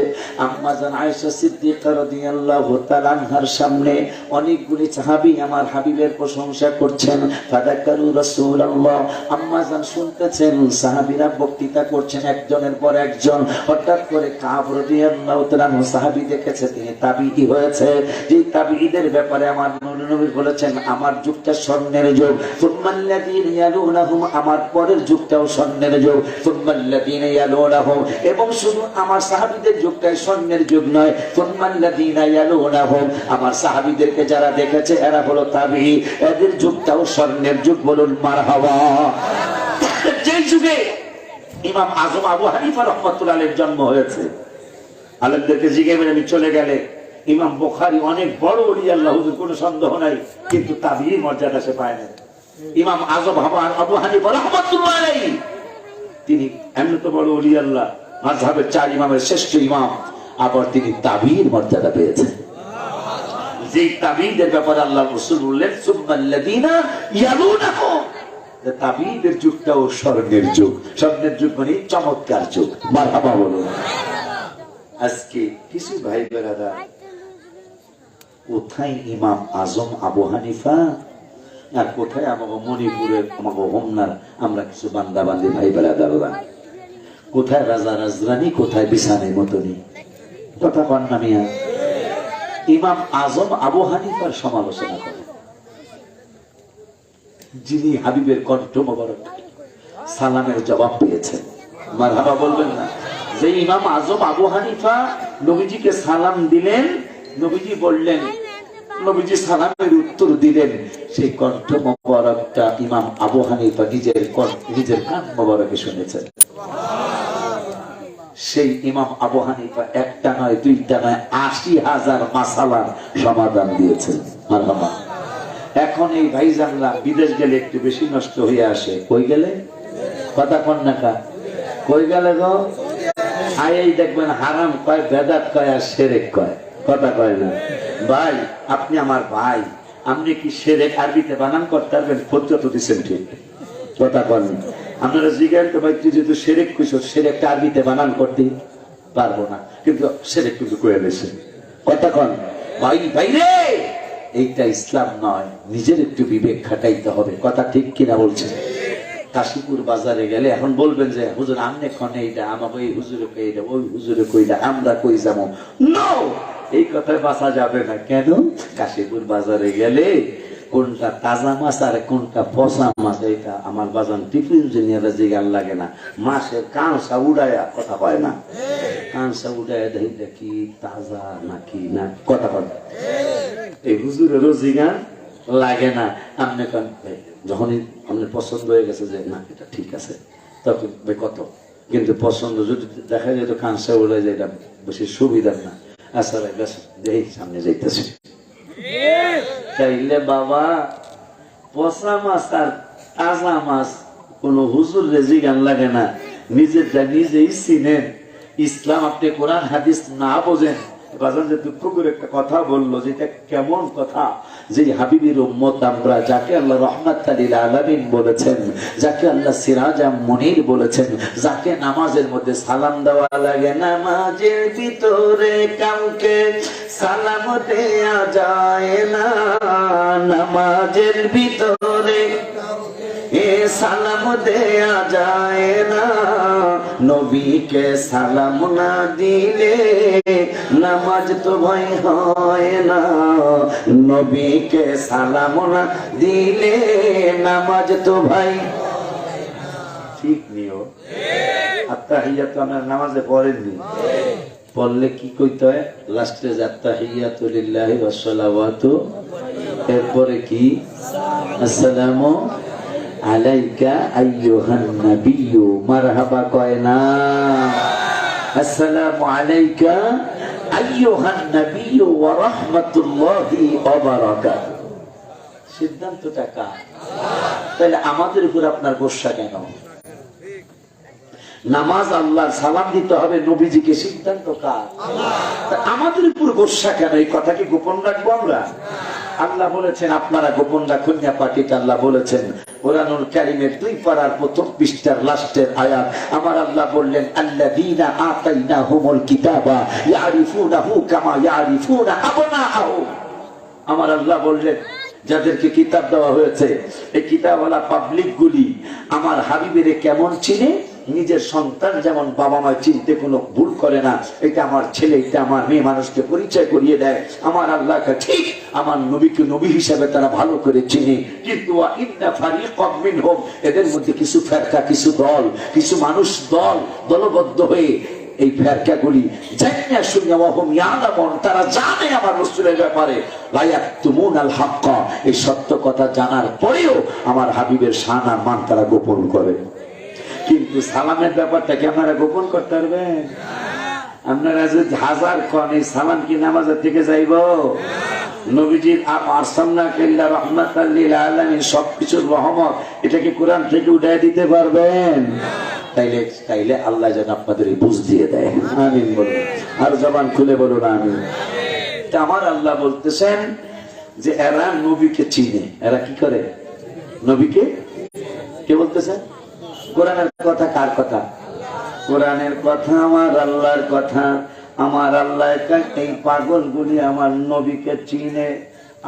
আম্মা জান আয়েশা সিদ্দিকা রাদিয়াল্লাহু তাআলা আনহার সামনে অনেকগুলি সাহাবী আমার হাবিবের প্রশংসা করছেন। ফাদাকারু রাসূলুল্লাহ, আম্মা জান শুনতেছেন সাহাবীরা বক্তৃতা করছেন একজনের পর একজন। হঠাৎ করে কাব রাদিয়াল্লাহু তাআলা সাহাবী দেখেছে তিনি তাবিঈ হয়েছে। যে তাবিঈদের ব্যাপারে আমার নবী বলেছেন আমার যুগটা স্বর্ণের যুগ, আমার পরের যুগটাও স্বর্ণের যুগ, এবং শুধু আমার সাহাবীদের যুগটাই স্বর্ণের যুগ নয়, আমার সাহাবীদেরকে যারা দেখেছে এরা হলো তাবিঈ, এদের যুগটাও স্বর্ণের যুগ। বলুন মারহাবা। যে যুগে ইমাম আজম আবু হানিফা রাহমাতুল্লাহ আলাইহির জন্ম হয়েছে, আলেমদেরকে জিজ্ঞেস আমি চলে গেলে ইমাম বুখারী অনেক বড় ওলি আল্লাহ, হুজুর কোনো সন্দেহ নাই, কিন্তু তাবিঈর মর্যাদা সে পায় না। ইমাম আজম আবু হানিফা রাহমাতুল্লাহ আলাইহি তিনি এমন তো বড় ওলি আল্লাহ, মাযহাবের 4 ইমামের শ্রেষ্ঠ ইমাম, আবার তিনি তাবিঈর মর্যাদা পেয়েছেন। যে তাবিঈদের ব্যাপারে আল্লাহ রাসূল বললেন সুবহানাল্লাযিনা ইয়ালুনাহুম, তাবিঈদের যুগটাও স্বর্ণের যুগ। স্বর্ণের যুগ মানে চমৎকার যুগ। মারহাবা বলুন। আজকে কিছু ভাই বেরাদা, কোথায় ইমাম আজম আবু হানিফা আর কোথায় আমাকে মণিপুরের আমাকে হোমনার আমরা কিছু বান্দা বান্দি ভাই বেরাদাররা, কোথায় রাজা রাজরানী, কোথায় বিছানের মতনি, কথা কন না মিয়া। ইমাম আজম আবু হানিফার সমালোচনা করে যিনি হাবিবের কণ্ঠ মোবারক সালামের জবাব পেয়েছেন। মারহাবা বলবেন না? যে ইমাম আজম আবু হানিফা নবীজিকে সালাম দিলেন, নবীজি বললেন, নবীজি সালামের উত্তর দিলেন, সেই কণ্ঠ মোবারকটা ইমাম আবু হানিফা নিজের কান মোবারকে শুনেছেন। সেই ইমাম আবু হানিফা একটা নয়, দুইটা নয়, 80,000 মাসালার সমাধান দিয়েছেন। মারহাবা। এখন এই ভাইজানরা বিদেশ গেলে একটু বেশি নষ্ট হয়ে আসে। কই গেলে? কথা কন না কা? কই গেলে গো? আই দেখবেন হারাম কয়, বেদাত কয়, আর শিরক কয়। কথা কয় না? ভাই আপনি আমার ভাই, আপনি কি শিরক আরবিতে বানান করতে পারবেন? ফতোয়া তো দিচ্ছেন ঠিক, কথা কন। আপনারা জিজ্ঞাসা তো ভাই তুই যেহেতু শিরক কইছো, শিরকটা আরবিতে বানান করতে পারবো না, কিন্তু শিরক কিন্তু কয়ে দিয়েছে। কথা কন ভাই, ভাই রে, এইটা ইসলাম নয়। নিজের একটু বিবেক খাটাইতে হবে। কথা ঠিক কিনা বলছেন? কাশীপুর বাজারে গেলে এখন বলবেন যে হুজুর আমনে ক্ষণে এইটা আমাকে এই হুজুরে কইটা ওই হুজুরে কইটা আমরা কই যাবো। নো, এই কথায় বাঁচা যাবে না। কেন? কাশীপুর বাজারে গেলে কোনটা তাজা মাছ আর কোনটা পচা মাছ এটা আমার বাজান টিফিন ইঞ্জিনিয়ার জিগার লাগে না। মাছের কাঁসা উড়াইয়া কথা হয় না, কাঁসা উড়াইয়া দেখি তাজা নাকি না কথা হয়। এই হুজুরেরও জিগার লাগে না। আপনি যখনই আপনার পছন্দ হয়ে গেছে যে না এটা ঠিক আছে তখন কত, কিন্তু পছন্দ যদি দেখা যায় তো কাঁসা উড়ে যায়, এটা বেশি সুবিধার না। আচ্ছা ভাই বেশ এই সামনে যাইতেছে। তাইলে বাবা পচা মাছ আর তাজা মাছ কোন হুজুর রেজি গান লাগে না, নিজেরটা নিজেই চিনেন। ইসলাম আপনি কোরআন হাদিস না বোঝেন, বাজান যে দুঃখ করে একটা কথা বললো যেটা কেমন কথা, যে হাবিবের উম্মত আমরা, যাকে আল্লাহ রহমাতুল লিল আলামিন বলেছেন, যাকে আল্লাহ সিরাজাম মুনির বলেছেন, যাকে নামাজের মধ্যে সালাম দেওয়া লাগে, নামাজের ভিতরে কাউকে সালাম দেয়া যায় না, নামাজের ভিতরে সালাম দেয়া যায় না, নবীকে সালাম না দিলে নামাজ তো ভাই হয় না, নবীকে সালাম না দিলে নামাজ তো ভাই ঠিক নিও। আত্তাহিয়াত আমরা নামাজে পড়েননি, পড়লে কি কইতে হয়? লাস্টে আত্তাহিয়াতু লিল্লাহি ওয়াস সালাওয়াতু, এরপরে কি আসসালামু আলাইকা আইয়ুহান নাবিয়্যু, মারহাবা কয় না? আসসালামু আলাইকা আইয়ুহান নাবিয়্যু ওয়া রাহমাতুল্লাহি ওয়া বারাকাতুহু। সিদ্ধান্তটা কার? তাহলে আমাদের উপর আপনার গোসা কেন? নামাজ আল্লাহর, সালাম দিতে হবে নবীজিকে, সিদ্ধান্ত কার? আমাদের উপর গোসা কেন? এই কথা কি গোপন রাখবো আমরা? আল্লাহ বলেছেন আপনারা গোপন রাখুন না পাটিটা। আল্লাহ বলেছেন কোরআনুল কারীমের 2 পারার প্রথম পৃষ্ঠার লাস্টের আয়াত, আমার আল্লাহ বললেন আল্লাযীনা আতাইনাহুমুল কিতাবা ইয়ারিফুনাহু কামা ইয়ারিফুনা আবনাআহুম। আমার আল্লাহ বললেন যাদেরকে কিতাব দেওয়া হয়েছে, এই কিতাবওয়ালা পাবলিক গুলি আমার হাবিবের কেমন চিনে? নিজের সন্তান যেমন বাবা মা চিনতে কোনো ভুল করে না, এটা আমার ছেলে, এটা আমার মেয়ে, মানুষকে পরিচয় করিয়ে দেয়। আমার আল্লাহকে ঠিক আমার নবীকে নবী হিসাবে তারা ভালো করে চিনে। কিন্তু এদের মধ্যে কিছু ফেরকা, কিছু দল, কিছু মানুষ দলবদ্ধ হয়ে এই ফেরকাগুলি তারা জানে আমার রাসূলের ব্যাপারে, এই সত্য কথা জানার পরেও আমার হাবিবের শান আর মান তারা গোপন করে। কিন্তু সালামের ব্যাপারটা কি আপনারা গোপন করতে পারবেন? আপনারা যদি হাজার কন এই সালাম কি নামাজের থেকে যাইব? নবীজির আরসালনাকা রাহমাতাল লিল আলামিন, সবকিছুর রহমত, এটা কি কোরআন থেকে উঠাই দিতে পারবেন? তাইলে আল্লাহ যেন আপনাদের বুঝ দিয়ে দেয়। আমিন বলুন, আর জবান খুলে বলুন আমিন। আমার আল্লাহ বলতেছেন যে এরা নবীকে চিনে। এরা কি করে? নবীকে কে বলতেছেন? কোরআনের কথা কার কথা? কোরআনের কথা, আমার আল্লাহর কথা। আমার আল্লাহ এই পাগলগুলি আমার নবীকে চিনে।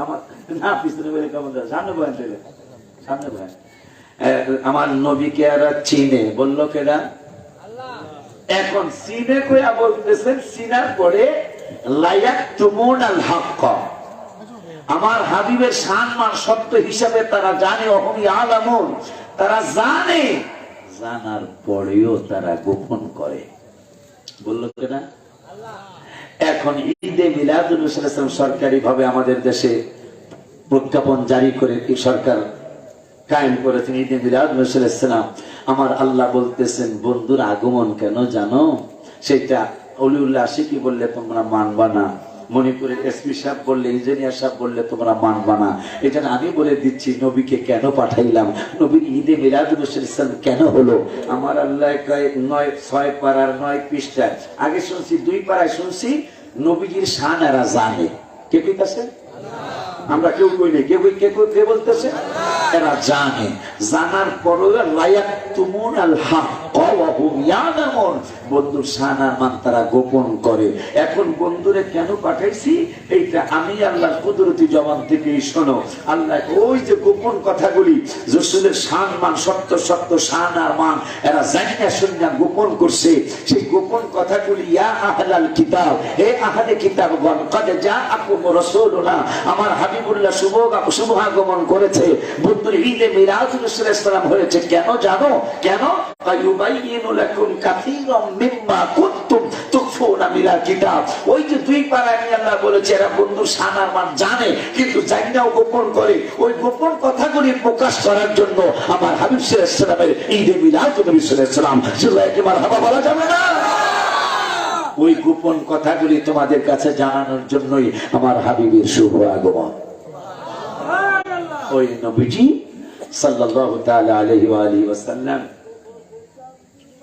আমার না পিছনে বলে কেমন সামনে বয়ান দিলে, সামনে বয়ান, আমার নবীকে এরা চিনে। বললো কেরা? এখন চিনে কইয়া বলতেছেন, চিনার পরে লায়াকতুমুনাল হক, আমার হাবিবের শান মান সত্য হিসাবে তারা জানে। অহম ইয়ালামুন, তারা জানে, জানার পরেও তারা গোপন করে। বললো কেনা? এখন ঈদে মিলাদুন নবী সাল্লাল্লাহু আলাইহি ওয়াসাল্লাম সরকারি ভাবে আমাদের দেশে প্রজ্ঞাপন জারি করে এই সরকার কায়েম করেছেন ঈদে মিলাদুন নবী সাল্লাল্লাহু আলাইহি ওয়াসাল্লাম। আমার আল্লাহ বলতেছেন বন্ধুর আগমন কেন জানো? সেটা অলিউল্লাহ আশিকি বললে তোমরা মানবা না, মণিপুরের এসপি সাহেব বললে, ইঞ্জিনিয়ার সাহেব বললে তোমরা মানবা না। এটা আমি বলে দিচ্ছি নবীকে কেন পাঠাইলাম, নবীর ঈদে মিলাদুন নবী সাল্লাল্লাহু আলাইহি ওয়াসাল্লাম কেন হলো। আমার আল্লাহ 6 পারার 9 পৃষ্ঠা, আগে শুনছি 2 পারায় শুনছি নবীজির শান এরা জানে। কে কইতাছে? আমরা কেউ কই নাই। কে বলতেছে? এরা জানে। জানার পরেও লায়াকতুমুনাল হক, ওয়া হুম ইয়ালামুন, বন্ধুর শান আর মান তারা গোপন করে। এখন বন্ধুরে কেন পাঠাইছি, এইটা আমি আল্লাহর কুদরতি জবান থেকেই শোনো। আল্লাহ ওই যে গোপন কথাগুলি রাসূলের শান মান, সত্য সত্য শান আর মান এরা জানিনা শুনিয়া গোপন করছে, সেই গোপন কথাগুলি ইয়া আহলাল কিতাব, হে আহলে কিতাবগণ, কদ জাআকুম রাসূলুনা, আমার হাবিবুল্লাহ শুভাগমন করেছে। বন্ধুর ঈদে মিলাদুল রাসূল হয়েছে কেন জানো? কেন? কায়ুবাইয়িনু লাকুম কাসীরাম মিম্মা কুনতুম তুখফুনা মিনাল কিতাব। ওই যে দুই পারায় আল্লাহ বলেছে এরা বন্ধুর শান আর মান জানে কিন্তু জানিনাও গোপন করে। ওই গোপন কথাগুলি প্রকাশ করার জন্য আমার হাবিব সাল্লাল্লাহু আলাইহি ওয়াসাল্লামের ঈদে মিলাদুল নবী সাল্লাল্লাহু আলাইহি ওয়াসাল্লাম সুবহানাল্লাহ মারহাবা বলা যাবে না। ওই গোপন কথাগুলি তোমাদের কাছে জানানোর জন্যই আমার হাবিবের শুভ আগমন। ওই নবীজি সাল্লাল্লাহু তাআলা আলাইহি ওয়া আলিহি ওয়াসাল্লাম,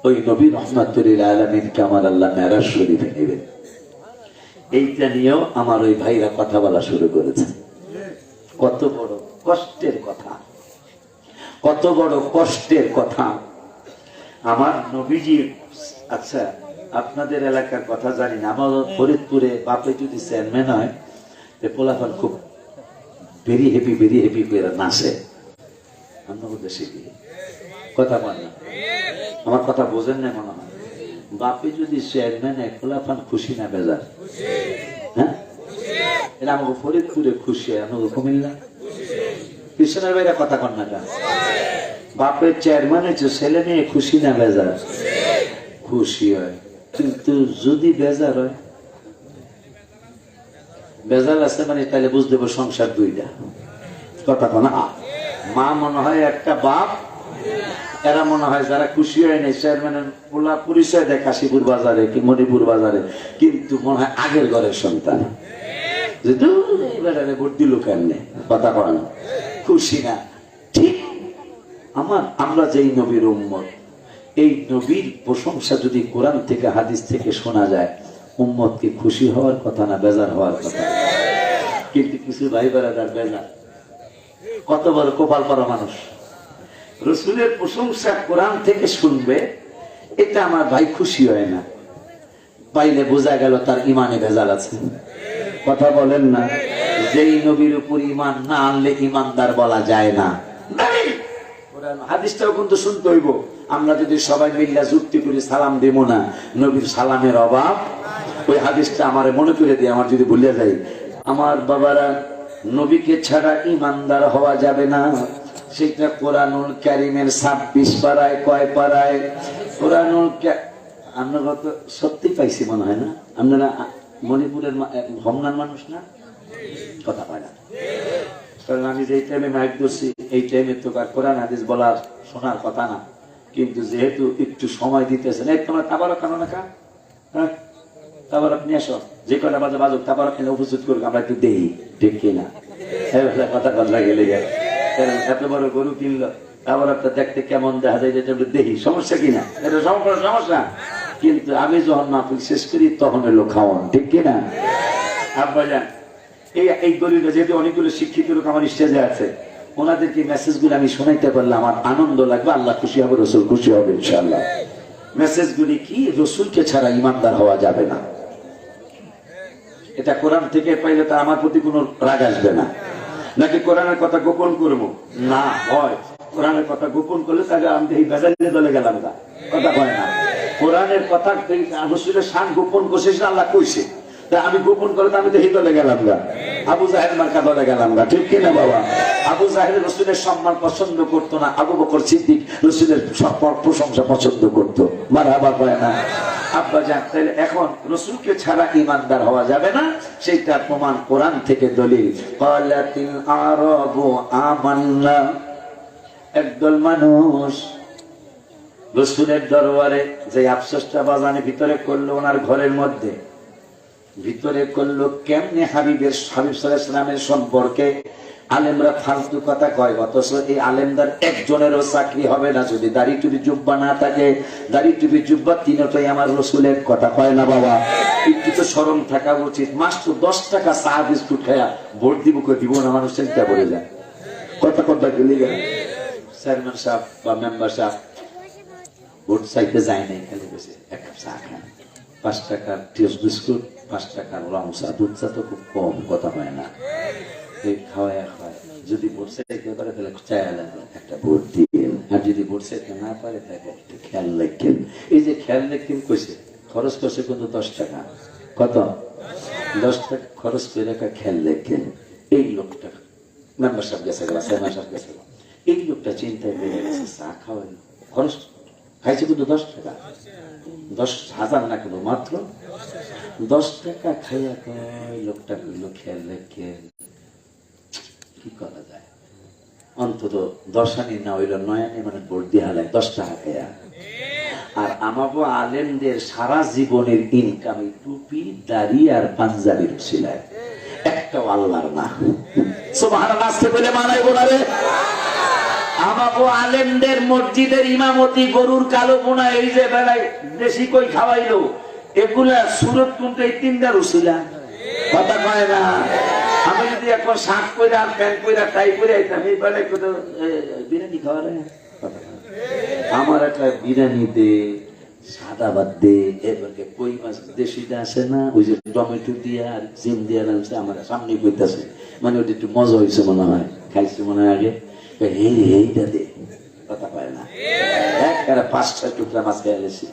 ওই নবী রাহমাতুল লিল আলামিনকে আমার আল্লাহ মেরাজ শরীফে নেবেন, এইটা নিয়েও আমার ওই ভাইরা কথা বলা শুরু করেছে। কত বড় কষ্টের কথা, কত বড় কষ্টের কথা আমার নবীজি। আচ্ছা, আপনাদের এলাকার কথা জানি না, আমার ফরিদপুরে বাপে যদি চেয়ারম্যান হয় পোলাপান খুব ভেরি হেপি করে নাচে। কথা বলেন, আমার কথা বোঝেন না মনে হয়। বাপে যদি চেয়ারম্যান হয় পোলাপান খুশি না বেজার? হ্যাঁ, এটা আমাকে ফরিদপুরে খুশি হয়, আমাকে কুমিল্লা কৃষ্ণের বাইরে কথা কন না কেন? বাপের চেয়ারম্যান হয়েছে, ছেলে মেয়ে খুশি না বেজার? খুশি হয়। কিন্তু যদি বেজার হয়, বেজার আছে মানে তাহলে বুঝতে পারবো সংসার দুইটা। কথা কনা মা মনে হয় একটা, বাপ এরা মনে হয় যারা খুশি হয় নাই চেয়ারম্যানের পোলা পরিচয় দেয় কাশীপুর বাজারে কি মণিপুর বাজারে, কিন্তু মনে হয় আগের ঘরের সন্তান, যেহেতু ভোট দিল কেমনে। কথা কন খুশি না? ঠিক আমরা যেই নবীর উম্মত, এই নবীর প্রশংসা যদি কোরআন থেকে হাদিস থেকে শোনা যায়, উম্মতকে খুশি হওয়ার কথা না বেজার হওয়ার কথা? কিন্তু কিছু ভাই বেড়াদার বেজার। কত বড় কপাল পরা মানুষ, রাসূলের প্রশংসা কোরআন থেকে শুনবে, এটা আমার ভাই খুশি হয় না। পাইলে বোঝা গেল তার ইমানে ভেজাল আছে। কথা বলেন না? যেই নবীর উপর ইমান না আনলে ইমানদার বলা যায় না। হাদিসটাও কিন্তু শুনতে হইব। আমরা যদি সবাই মিল্লা যুক্তি করি সালাম দেব না, নবীর সালামের অভাব। ওই হাদিসটা আমার মনে করে দিয়ে আমার যদি ভুলে যাই, আমার বাবারা নবীকে ছাড়া ইমানদার হওয়া যাবে না। সেটা কোরআনুল কারীমের 26 পারায়, কয় পারায়? কোরআনুল আমরা কত সত্যি পাইছি মনে হয় না? আপনারা মণিপুরের হোমনার মানুষ না? কথা পায় না, কারণ আমি যে টাইমে মাইক ধরছি এই টাইমে তো আর কোরআন হাদিস বলার শোনার কথা না। কিন্তু যেহেতু একটু সময় দিতেছেন, এই তোমরা তাবারক কেন না? হ্যাঁ, তাবারক নিয়ে আসো, যে কটা বাজে বাজুক, তাবারক এনে উপস্থিত করুক, আমরা একটু দেই, ঠিক কিনা? কথা কথা গেলে গেল, এত বড় গরু কিনলো, তাবারকটা দেখতে কেমন দেখা যায়, যেটা দেখি, সমস্যা কিনা? এটা সমস্যা। কিন্তু আমি যখন মাহফিল শেষ করি তখন এলো খাওয়ান, ঠিক কিনা? আব্বা যান, এই গরিবরা যেহেতু অনেকগুলো শিক্ষিত লোক আমার স্টেজে আছে, ওনাদেরকে মেসেজ গুলো আমি শোনাইতে পারলে আমার আনন্দ লাগবে, আল্লাহ খুশি হবে, রসুল খুশি হবে ইনশাআল্লাহ। মেসেজ গুলি কি? রসুলকে ছাড়া ইমানদার হওয়া যাবে না। এটা কোরআন থেকে পাইলে তো আমার প্রতি কোনো রাগ আসবে না। নাকি কোরআনের কথা গোপন করবো না? হয় কোরআনের কথা গোপন করলে তাহলে আমি এই বেজালে দলে গেলাম না। কথা কয় না? কোরআনের কথা রসুলের শান গোপন করছে, আল্লাহ কইছে, আমি গোপন করে আমি তো এই দলে গেলাম না, আবু জাহেল মার্কা দলে গেলাম না, ঠিক কিনা বাবা? আবু জাহেল রসুলের সম্মান পছন্দ করতো না, আবু বকর সিদ্দিক রসুলের প্রশংসা পছন্দ করতো। মারহাবা কয় না? আব্বা জান, তাহলে এখন রসুলকে ছাড়া ইমানদার হওয়া যাবে না, সেইটা প্রমাণ কোরআন থেকে দলিল। ক্বালাতিল আরাবু আমান্না, একদল মানুষ রসুলের দরবারে যে আফসোসটা বাজানে ভিতরে করলো, ওনার ঘরের মধ্যে ভিতরে করলো কেমনে হাবিব সাল্লাল্লাহু আলাইহি ওয়াসাল্লামের সম্পর্কে আলেমরা ফালতু কথা কয়, অথচ এই আলেমদার একজনেরও চাকরি হবে না যদি দাড়ি টুপি জুব্বা না থাকে। দাড়ি টুপি জুব্বা তিনটাই আমার রসুলের কথা, কয় না বাবা? একটু তো শরম থাকা উচিত। মাত্র 10 টাকা চা বিস্কুট খায়া ভোট দিব, কে দিব না, মানুষ চিন্তা করে যায়। কথা গেলে গেল চেয়ারম্যান সাহেব বা মেম্বার সাহেব ভোট চাইতে যায় নাই, খালি বসে এক কাপ চা খান, 5 টাকার টিউস বিস্কুট, 5 টাকার রং চা, দুধ চা তো খুব কম, কথা হয় না, এই খাওয়ায় খাওয়ায়। যদি ভোট চাইতে পারে তাহলে চায়া লাগবে একটা ভোট দিন, আর যদি ভোট চাইতে না পারে তাহলে একটু খেয়াল রাখেন। এই যে খেয়াল রাখেন কইছে, খরচ করছে কিন্তু 10 টাকা, কত 10 টাকা খরচ করে রাখা, খেয়াল রাখেন। এই লোকটা মেম্বার সাহেব গেছে, চেয়ারম্যান সাহেব গেছে, এই লোকটা চিন্তায় বেড়ে গেছে, চা খাওয়াইল, খরচ খাইছে কিন্তু 10 টাকা, 10,000 না কিন্তু মাত্র 10 টাকা খাইয়া কয় লোকটা কইল, খেয়াল রাখেন কি করা যায়, অন্তত 10 আনি না হইল 9 আনি, মানে ভোট দিয়ে হালায় 10 টাকা খাইয়া। আর আমাকে আলেমদের সারা জীবনের ইনকাম টুপি, দাড়ি আর পাঞ্জাবির ছিলায়, একটাও আল্লাহর না। সুবহানাল্লাহ, আজকে বলে মানাইবো না রে। আমাকে আলেমদের মসজিদের ইমামতি, গরুর কালো বোনা, এই যে বেলায় দেশি কই খাওয়াইলো, এগুলা সুরত কিন্তু এই 3টা রুসিলা, কথা কয় না। আমি যদি এখন শাক করে আর প্যান্ট করে টাই করে আইতাম, এই বেলায় কোথাও বিরিয়ানি খাওয়া রে, আমার একটা বিরিয়ানি দে, সাদা ভাত দে, এবারে কই মাছ দেশিটা আসে না, ওই যে টমেটো দিয়া আর জিম দিয়া রাখছে, আমার সামনে কইতাছে, মানে ওটা একটু মজা হয়েছে মনে হয়, খাইছে মনে হয় আগে, এইটা দে, কথা পায় না, একটা 5টা টুকরা মাছ খেয়ে গেছি।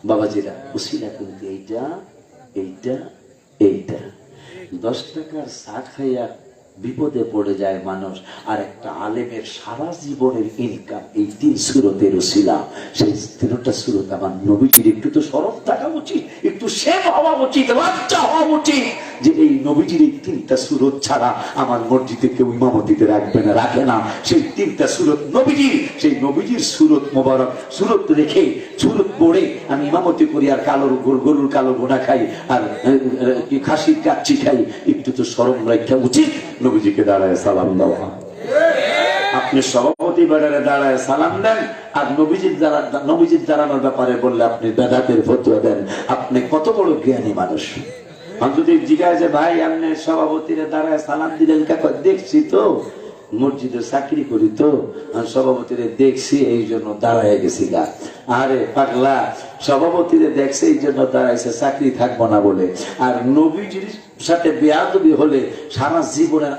বাবাজিরা উসিলা কিন্তু এইটা এইটা এইটা 10 টাকার চা খাইয়া বিপদে পড়ে যায় মানুষ, আর একটা আলেমের সারা জীবনের ইনকাম এই 3 সুরতের উসিলা। সেই 3টা সুরত আমার নবীজির একটু তো শরম থাকা উচিত, একটু শেম হওয়া উচিত, লজ্জা হওয়া উচিত, যে এই নবীজির এই 3টা সুরত ছাড়া আমার মসজিদে কেউ ইমামতিতে রাখবে না, রাখে না। সেই 3টা সুরত নবীজির, সেই নবীজির সুরত মোবারক, সুরত রেখে সুরত পড়ে আমি ইমামতি করি, আর গরুর কালো বোনা খাই, আর খাসির কাচ্চি খাই, একটু তো শরম রাখা উচিত নবীজিকে দাঁড়ায় সালাম দেওয়া। আপনি সভাপতি বেড়ারে দাঁড়ায় সালাম দেন, আর নবীজির দাঁড়ানোর ব্যাপারে বললে আপনি বেদাতের ফতোয়া দেন। আপনি কত বড় জ্ঞানী মানুষ। আমি যদি জিজ্ঞাসা যে ভাই আপনি সভাপতিরে দাঁড়ায় সালাম দিলেন, দেখছি তো মসজিদে চাকরি করি তো, আমি সভাপতিরে দেখছি এই জন্য দাঁড়ায় গেছি গা। আরে পাগলা, সভাপতিরে দেখছে এই জন্য দাঁড়াইছে, চাকরি থাকবো না বলে। আর নবীজির সাথে বেয়াদবি হলে সারা জীবনের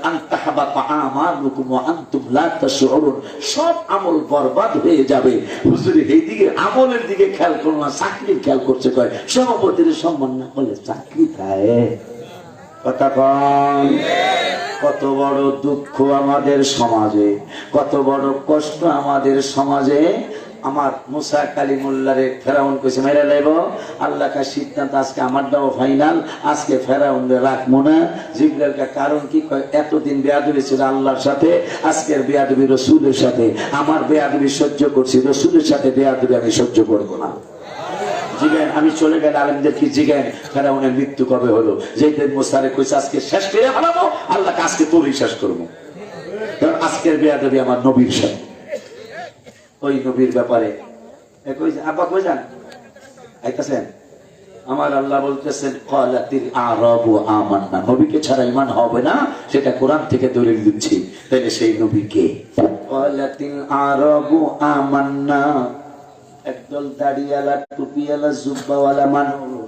সব আমল বরবাদ হয়ে যাবে। হুজুরি এই দিকে আমলের দিকে খেয়াল করো না, চাকরির খেয়াল করছে, কয় সভাপতির সম্মান না করলে চাকরি খায়, কথা কয়। কত বড় দুঃখ আমাদের সমাজে, কত বড় কষ্ট আমাদের সমাজে। আমার মুসা কালিমুল্লারে ফেরাউন কইছে মেরে লাইব, আল্লাহ কা সিদ্ধান্ত আজকে আমারটাও ফাইনাল, আজকে ফেরাউনরে রাখবো না। জিবরাইল কা কারণ কি, কয় এতদিন বেয়াদবি ছিল আল্লাহর সাথে, আজকের বেয়াদবি রাসূলের সাথে। আমার বেয়াদবি সহ্য করছি, রাসূলের সাথে বেয়াদবি আমি সহ্য করব না। জিজ্ঞেন আমি চলে গেলে আলেমদের কি জিজ্ঞেন ফেরাউনের মৃত্যু কবে হলো? যেদিন মুসারে কইছে আজকে শেষ করে ফেলাবো, আল্লাহ আজকে তোরই শেষ করবো, কারণ আজকের বেয়াদবি আমার নবীর সাথে। ওই নবীর ব্যাপারে আব্বা কই যান আইতাছেন, আমার আল্লাহ বলতেছেন ক্বালাতিল আরাবু আমান্না, নবীকে ছাড়া ঈমান হবে না, সেটা কোরআন থেকে দলিল দিচ্ছি। তাহলে সেই নবীকে ক্বালাতিল আরাবু আমান্না, একদল দাড়িওয়ালা টুপিওয়ালা জুব্বাওয়ালা মানুষ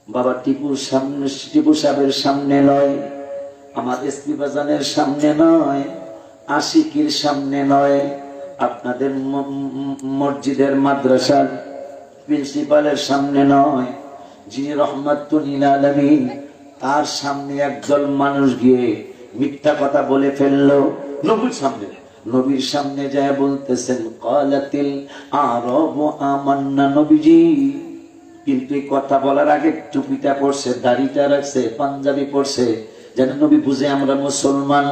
বাবা টিপুর সামনে, টিপু সাহেবের সামনে নয়, আমার এসপি বাজানের সামনে নয়, আশিকির সামনে নয়, আপনাদের মসজিদের মাদ্রাসার প্রিন্সিপালের সামনে নয়, যিনি রহমাতুল লিল আলামিন, তার সামনে একদল মানুষ গিয়ে মিথ্যা কথা বলে ফেললো নবীর সামনে। নবীর সামনে যায় বলতেছেন ক্বালাতিল আরাবু আমান্না, নবীজি কিন্তু এই কথা বলার আগে টুপিটা পড়ছে, দাড়িটা রাখছে, পাঞ্জাবি পড়ছে, যেন নবী বুঝে আমরা মুসলমান।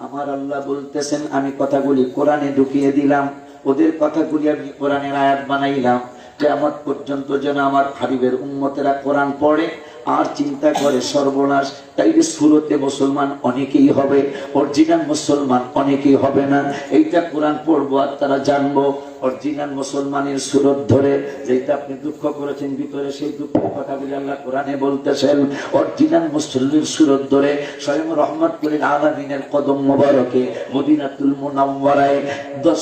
আমার আল্লাহ বলতেছেন আমি কথাগুলি কোরআনে ঢুকিয়ে দিলাম, ওদের কথাগুলি আমি কোরআনের আয়াত বানাইলাম, কিয়ামত পর্যন্ত যেন আমার হাবিবের উম্মতেরা কোরআন পড়ে আর চিন্তা করে সর্বনাশ, তাইলে সুরতে মুসলমান অনেকেই হবে, অরিজিনাল মুসলমান অনেকেই হবে না। এইটা কোরআন পড়বো আর তারা জানবো অরিজিনাল মুসলমানের সুরত ধরে, যেটা আপনি দুঃখ করেছেন ভিতরে সেই দুঃখের কথাগুলি আল্লাহ কোরআনে বলতেছেন। অরিজিনাল মুসলিমের সুরত ধরে স্বয়ং রহমতুল আলামিনের কদম মোবারকে মদিনাতুল মুনাওয়ারায়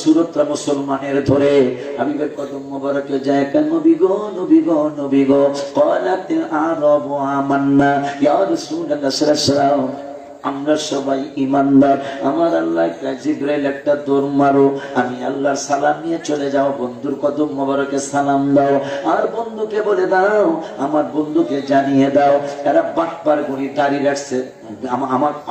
সুরতরা মুসলমানের ধরে হাবিবের কদম মোবারকে যায়। নবী গো নবী গো নবী গো ক্বালাতিল আরাবু আমান্না ইয়া রাসূলুল্লাহ সাল্লাল্লাহু আলাইহি ওয়াসাল্লাম, আমরা সবাই ইমানদার। আমার আল্লাহ জিবরাইল একটা দৌড় মারো, আমি আল্লাহর সালাম নিয়ে চলে যাও, বন্ধুর কদম মোবারকে সালাম দাও, আর বন্ধুকে বলে দাও, আমার বন্ধুকে জানিয়ে দাও এরা বাটপার গুণী দাঁড়িয়ে রাখছে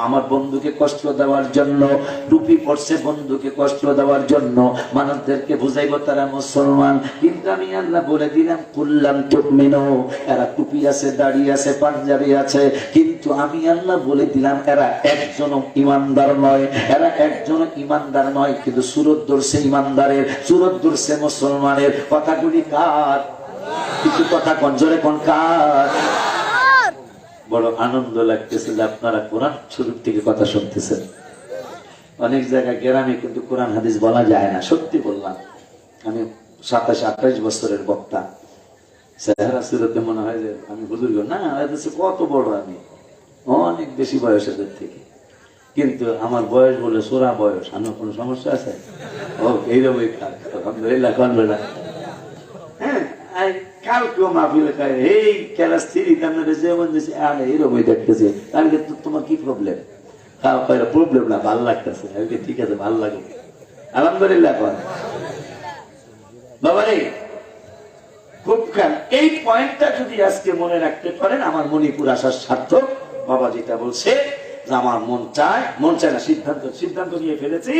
আমার বন্ধুকে কষ্ট দেওয়ার জন্য, টুপি পড়ছে বন্ধুকে কষ্ট দেওয়ার জন্য, মানুষদেরকে বুঝাইবো তারা মুসলমান। কিন্তু আমি আল্লাহ বলে দিলাম কুল্লাম তুমিনু, এরা টুপি আছে, দাঁড়িয়ে আছে, পাঞ্জাবি আছে, কিন্তু আমি আল্লাহ বলে দিলাম এরা একজন ইমানদার নয়, এরা একজন ইমানদার নয়। কিন্তু সুরত ধরছে ইমানদারের, সুরত ধরছে মুসলমানের। কথাগুলি কার? কিছু কথা কঞ্জরে কোন কার? বড় আনন্দ লাগতেছে যে আপনারা কোরআন শরীফ থেকে কথা শুনতেছেন। অনেক জায়গায় গ্রামে কিন্তু কোরআন হাদিস বলা যায় না, সত্যি বললাম। আমি 27-28 বছরের বক্তা, চেহারা সুরতে মনে হয় যে আমি বুজুর্গ না, কত বড়, আমি অনেক বেশি বয়স এদের থেকে, কিন্তু আমার বয়স বলে সোরা বয়স। আমার কোনো সমস্যা আছে? ও এইরকমই আলহামদুলিল্লাহ কনবেনা। হ্যাঁ, কালকেও মাহফিলে খায় এই ক্লাস 3 আপনারা যেমন এইরকমই দেখতেছে, তাহলে তোমার কি প্রবলেম? প্রবলেম না, ভালো লাগতেছে। ঠিক আছে, ভালো লাগে, আলহামদুলিল্লাহ কন বাবারে। খুব খেয়াল, এই পয়েন্টটা যদি আজকে মনে রাখতে পারেন, আমার মণিপুর আসার সার্থক। বাবা যেটা বলছে যে আমার মন চায় না, সিদ্ধান্ত নিয়ে ফেলেছি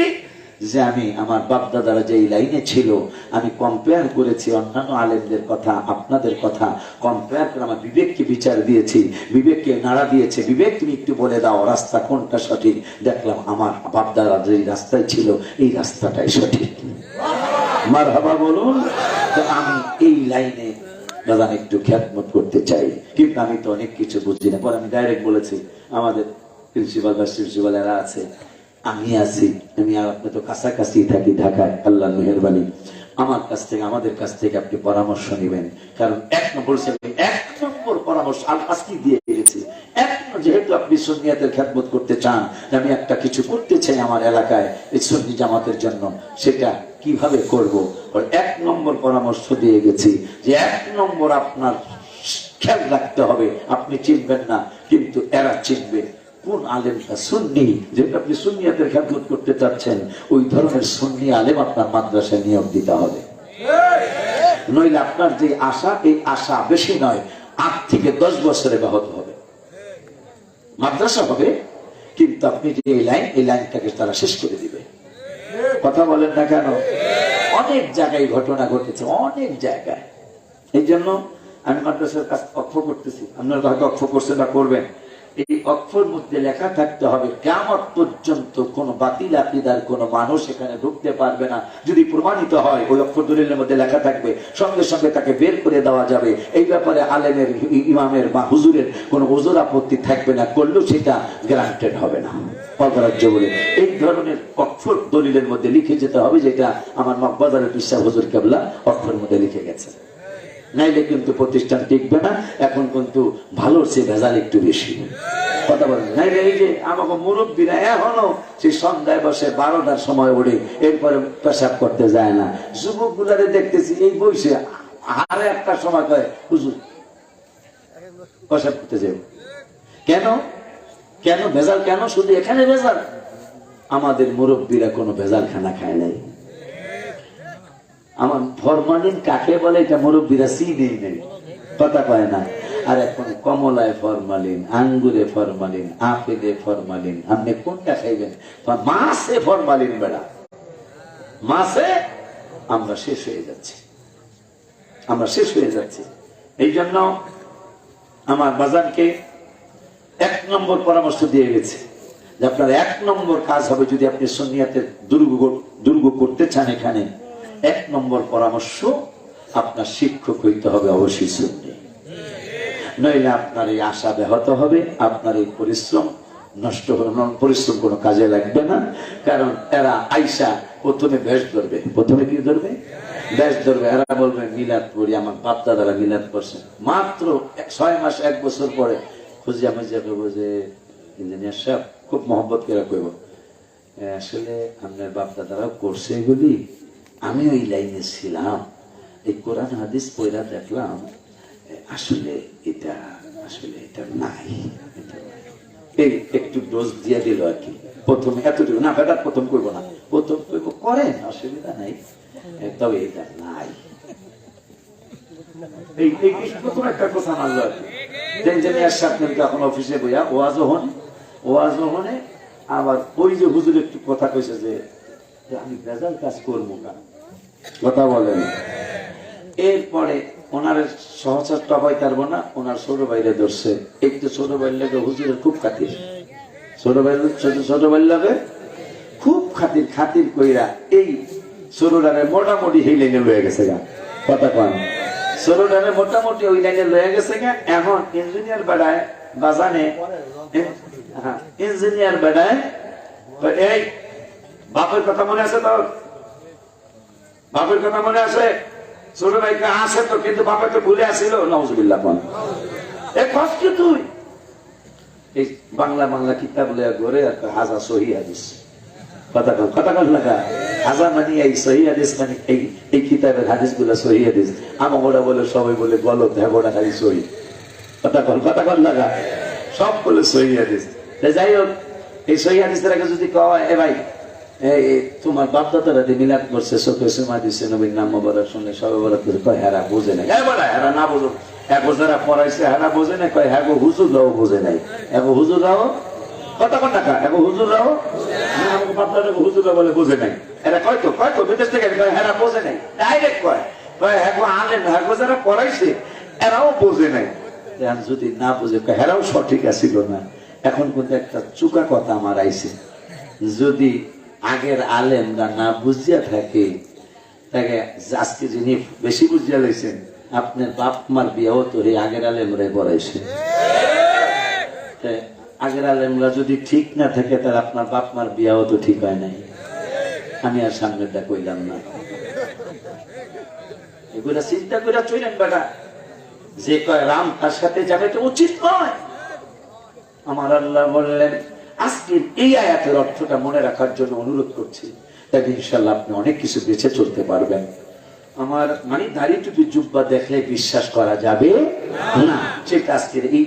যে আমি আমার বাপদাদারা যে লাইনে ছিল, আমি কম্পেয়ার করেছি অন্যান্য আলেমদের কথা, আপনাদের কথা কম্পেয়ার করে আমার বিবেককে বিচার দিয়েছি, বিবেককে নাড়া দিয়েছে। বিবেক তুমি একটু বলে দাও রাস্তা কোনটা সঠিক। দেখলাম আমার বাপদাদা যে রাস্তায় ছিল এই রাস্তাটাই সঠিক। মারহাবা বলুন। তো আমি এই লাইনে দাদা একটু খ্যাতমত করতে চাই, কিন্তু আমি তো অনেক কিছু বুঝি না। পরে আমি ডাইরেক্ট বলেছি আমাদের প্রিন্সিপাল বা প্রিন্সিপাল এরা আছে, আমি আছি, আমি আর আপনি তো কাছাকাছি থাকি ঢাকায়, আল্লাহর মেহেরবানি। আমার কাছ থেকে, আমাদের কাছ থেকে আপনি পরামর্শ নেবেন, কারণ এক নম্বর পরামর্শ আজকে দিয়ে গেছি। যেহেতু আপনি সুন্নিয়াতের খেদমত করতে চান, আমি একটা কিছু করতে চাই আমার এলাকায় এই সুন্নি জামাতের জন্য, সেটা কিভাবে করব? এক নম্বর পরামর্শ দিয়ে গেছি যে 1 নম্বর আপনার খেয়াল রাখতে হবে, আপনি চিনবেন না কিন্তু এরা চিনবে কোন আলেমটা সুন্নি। যেহেতু আপনি সুন্নিয়াতের খেদমত করতে চাচ্ছেন, ওই ধরনের সুন্নি আলেম আপনার মাদ্রাসায় নিয়োগ দিতে হবে, নইলে আপনার যে আশা, এই আশা বেশি নয়, 8 থেকে 10 বছরে ব্যাহত হবে। মাদ্রাসা হবে, কিন্তু আপনি যে এই লাইনটাকে তারা শেষ করে দিবে। কথা বলেন না কেন? অনেক জায়গায় ঘটনা ঘটেছে, অনেক জায়গায়। এই জন্য আমি মাদ্রাসার কাজ অক্ষ করতেছি, আপনারা হয়তো অক্ষ করছেন বা করবেন। এই অক্ষর মধ্যে লেখা থাকতে হবে কিয়ামত পর্যন্ত কোন বাতিল আকীদার কোন মানুষ এখানে ঢুকতে পারবে না। যদি প্রমাণিত হয় ওই অক্ষর দলিলের মধ্যে লেখা থাকবে, সঙ্গে সঙ্গে তাকে বের করে দেওয়া যাবে। এই ব্যাপারে আলেমের, ইমামের বা হুজুরের কোন ওজোর আপত্তি থাকবে না, করলেও সেটা গ্রান্টেড হবে না, অগ্রাহ্য বলে। এই ধরনের অক্ষর দলিলের মধ্যে লিখে যেতে হবে, যেটা আমার মগবাজারের পিসা হুজুর কেবলা অক্ষর মধ্যে লিখে গেছে। নাইলে কিন্তু প্রতিষ্ঠান টিকবে না। এখন কিন্তু ভালোর চেয়ে ভেজাল একটু বেশি, কথা বলেন। নাইলে এই যে আমাকে মুরব্বীরা এখনো সেই সন্ধ্যায় বসে 12টার সময় ওঠে, এরপরে পেশাব করতে যায় না। যুবক গুলারে দেখতেছি এই বয়সে আর একটা সময় কয় হুজুর পেশাব করতে যাবে। কেন কেন ভেজাল? কেন শুধু এখানে ভেজাল? আমাদের মুরব্বীরা কোনো ভেজাল খানা খায় নাই। আমার ফরমালিন কাকে বলে এটা মুরব্বীরা চিনেই নেই, কথা পায় না। আর এখন কমলায় ফরমালিন, আঙ্গুরে ফরমালিন, আপেলে ফরমালিন, আপনি কোনটা খাইবেন? মাছে ফরমালিন, বেড়া মাছে আমরা শেষ হয়ে যাচ্ছি, এই জন্য আমার বাজারকে 1 নম্বর পরামর্শ দিয়ে গেছে যে আপনার 1 নম্বর কাজ হবে, যদি আপনি সুন্নিয়াতের দুর্গ করতে চান, এখানে 1 নম্বর পরামর্শ, আপনার শিক্ষক হইতে হবে অবশ্যই সুন্নি। নইলে আপনার এই আশা ব্যাহত হবে, আপনার এই পরিশ্রম নষ্ট হবে, পরিশ্রম কোনো কাজে লাগবে না। কারণ এরা আইসা প্রথমে বেশ ধরবে, প্রথমে কি ধরবে? বেশ ধরবে। এরা বলবে মিলাদ পড়ি, আমার বাপ দাদারা মিলাদ করছে। মাত্র 6 মাস 1 বছর পরে খুঁজিয়া মুজিয়া করবো যে ইঞ্জিনিয়ার সাহেব, খুব মহব্বত করে কইব, আসলে আপনার বাপ দাদারাও করছে এগুলি, আমি ওই লাইনে ছিলাম, এই কোরআন হাদিস পড়া দেখলাম, আসলে এটা নাই, এই একটু ডোজ দিয়ে দিল আর কি। প্রথমে এতটুকু না, বেটা প্রথম করবো না, প্রথম করবো, করেন, অসুবিধা নাই, তবে এটা নাই। এই প্রথম একটা কথা মানলো আর কি। ইঞ্জিনিয়ার সাহেব কিন্তু এখন অফিসে বইয়া ওয়াজও হনে আবার ওই যে হুজুর একটু কথা কইছে যে আমি ভেজাল কাজ করবো না, কথা বলেন। এরপরে ওনার সহচার টবাই পারবো না, ওনার ছোট বাইরে ধরছে, একটু ছোট বাইর লাগে হুজুরের খুব খাতির, ছোট বাইর লাগে খুব খাতির কইরা এই ছোটটারে মোটামুটি এই লাইনে লয়ে গেছে গা, কথা কন, ছোটটারে মোটামুটি ওই লাইনে লয়ে গেছে গা। এখন ইঞ্জিনিয়ার বেড়ায় বাজানে, ইঞ্জিনিয়ার বেড়ায়, এই বাপের কথা মনে আছে তোর? বাপের কথা মনে আছে? ছোট ভাইকে আসে তো, কিন্তু বাপে তো ভুলে আসিল, নাউজুবিল্লাহ। কষ্ট তুই এই বাংলা কিতাব লইয়া ঘরে হাজা সহি হাদিস, কথা কন লাগা, হাজা মানে এই সহি হাদিস, মানে এই কিতাবের হাদিস গুলা সহি হাদিস। আমার ওরা বলে, সবাই বলে গলত, হ্যাঁ ওরা খালি সহি, কথা কন লাগা, সব বলে সহি হাদিস। যাই হোক, এই সহি হাদিসের আগে যদি কয়, এ ভাই তোমার বাপ দাদারা মিলাদ করছে, চোখে সময় দিচ্ছে, নবীর নাম মোবারক শুনলে সবে বরাত করে, কয় হেরা বোঝে নাই, হেরা না বোঝো, এগো যারা পড়াইছে হেরা বোঝে নাই, কয় হ্যাঁ হুজুররাও বোঝে নাই, এগো হুজুররাও, কথা কোন টাকা, এগো হুজুররাও, বাপ দাদা হুজুররা বলে বোঝে নাই, এরা কয়তো বিদেশ থেকে হেরা বোঝে নাই, ডাইরেক্ট কয় হ্যাঁ আলেন, হ্যাঁ যারা পড়াইছে এরাও বোঝে নাই। যদি না বুঝে হেরাও সঠিক আসিল না। এখন কিন্তু একটা চুকা কথা আমার আইছে, যদি আগের আলেমরা না বুঝিয়া থাকে, তাকে আজকে যিনি বেশি বুঝিয়া লইছেন, আপনার বাপ মার বিয়েও তো এই আগের আলেমরাই পড়াইছে। আগের আলেমরা যদি ঠিক না থাকে, তাহলে আপনার বাপ মার বিয়েও তো ঠিক হয় নাই। আমি আর সামনেটা কইলাম না, এগুলা চিন্তা করে চলেন বেটা। যে কয় রাম তার সাথে যাবে, এটা উচিত নয়। আমার আল্লাহ বললেন, আজকের এই আয়াতের অর্থটা মনে রাখার জন্য অনুরোধ করছি, তাহলে ইনশাল্লাহ আপনি অনেক কিছু বেঁচে চলতে পারবেন। আমার মানে দাড়ি টুপি জুব্বা দেখলে বিশ্বাস করা যাবে না, সেটা আজকের এই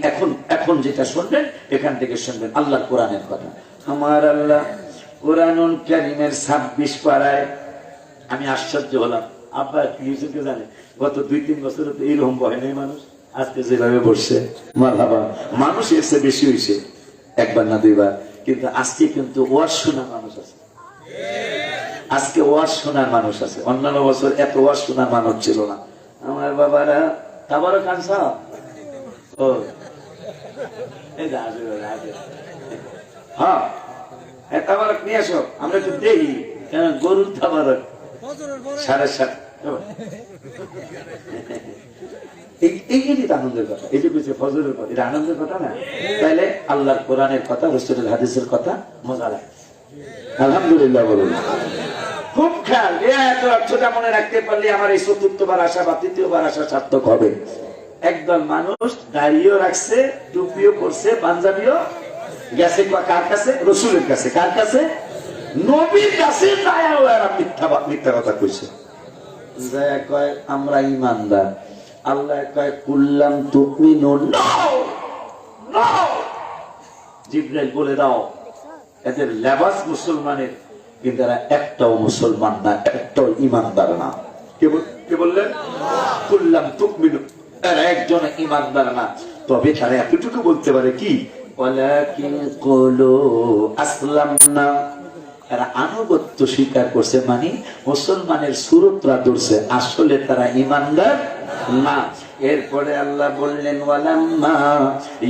এখন যেটা শুনবেন, এখান থেকে শুনবেন আল্লাহ কোরআনের কথা। আমার আল্লাহ কোরআনুল কারীমের 26 পারায়, আমি আশ্চর্য হলাম। আব্বা ইউসুফকে জানে, গত 2-3 বছর তো এইরকম বহে নাই মানুষ, আজকে যেভাবে বসছে, মারহাবা, মানুষ এসে বেশি হয়েছে, একবার না দুইবার, কিন্তু আজকে কিন্তু ওয়াজ শোনার মানুষ আছে। আজকে ওয়াজ শোনার মানুষ আছে, অন্যান্য বছর এত ওয়াজ শোনার মানুষ ছিল না। আমার বাবারা তাবারও কানসা, ও হ্যাঁ তাবারক নিয়ে আসো, আমরা একটু দেখি, কেন গরুর তাবারক 7:30। এইটি আনন্দের কথা, এই যে বলছে ফজরের কথা, এটা আনন্দের কথা না? তাইলে আল্লাহর কোরআনের কথা, রাসূলের হাদিসের কথা মজা লাগে। আলহামদুলিল্লাহ বলুন। খুব খেয়াল, এত অর্থটা মনে রাখতে পারলে আমার এই ৪র্থবার আসা বা ৩য় আসা সার্থক হবে। একদল মানুষ দাড়িও রাখছে, টুপিও পরছে, পাঞ্জাবিও গেছে কার কাছে? রাসূলের কাছে। কার কাছে? নবীর কাছে। মিথ্যা কথা কইছে, কয় আমরা ইমানদার। আল্লাহ কয় কুল্লাম তুমিনু, জিবরাইল বলে দাও এদের লেবাস মুসলমানের, কিন্তু এরা একটাও মুসলমান না, একটাও ইমানদার না। কে বললেন? কুল্লাম তুমিনু, এরা একজন ইমানদার না। তবে তারা এতটুকু বলতে পারে কি, ওয়ালাকিন কুলু আসলামনা, এরা আনুগত্য স্বীকার করছে, মানে মুসলমানের সুরতরা ধরছে, আসলে তারা ইমানদার না। এরপরে আল্লাহ বললেন ওয়ালাম্মা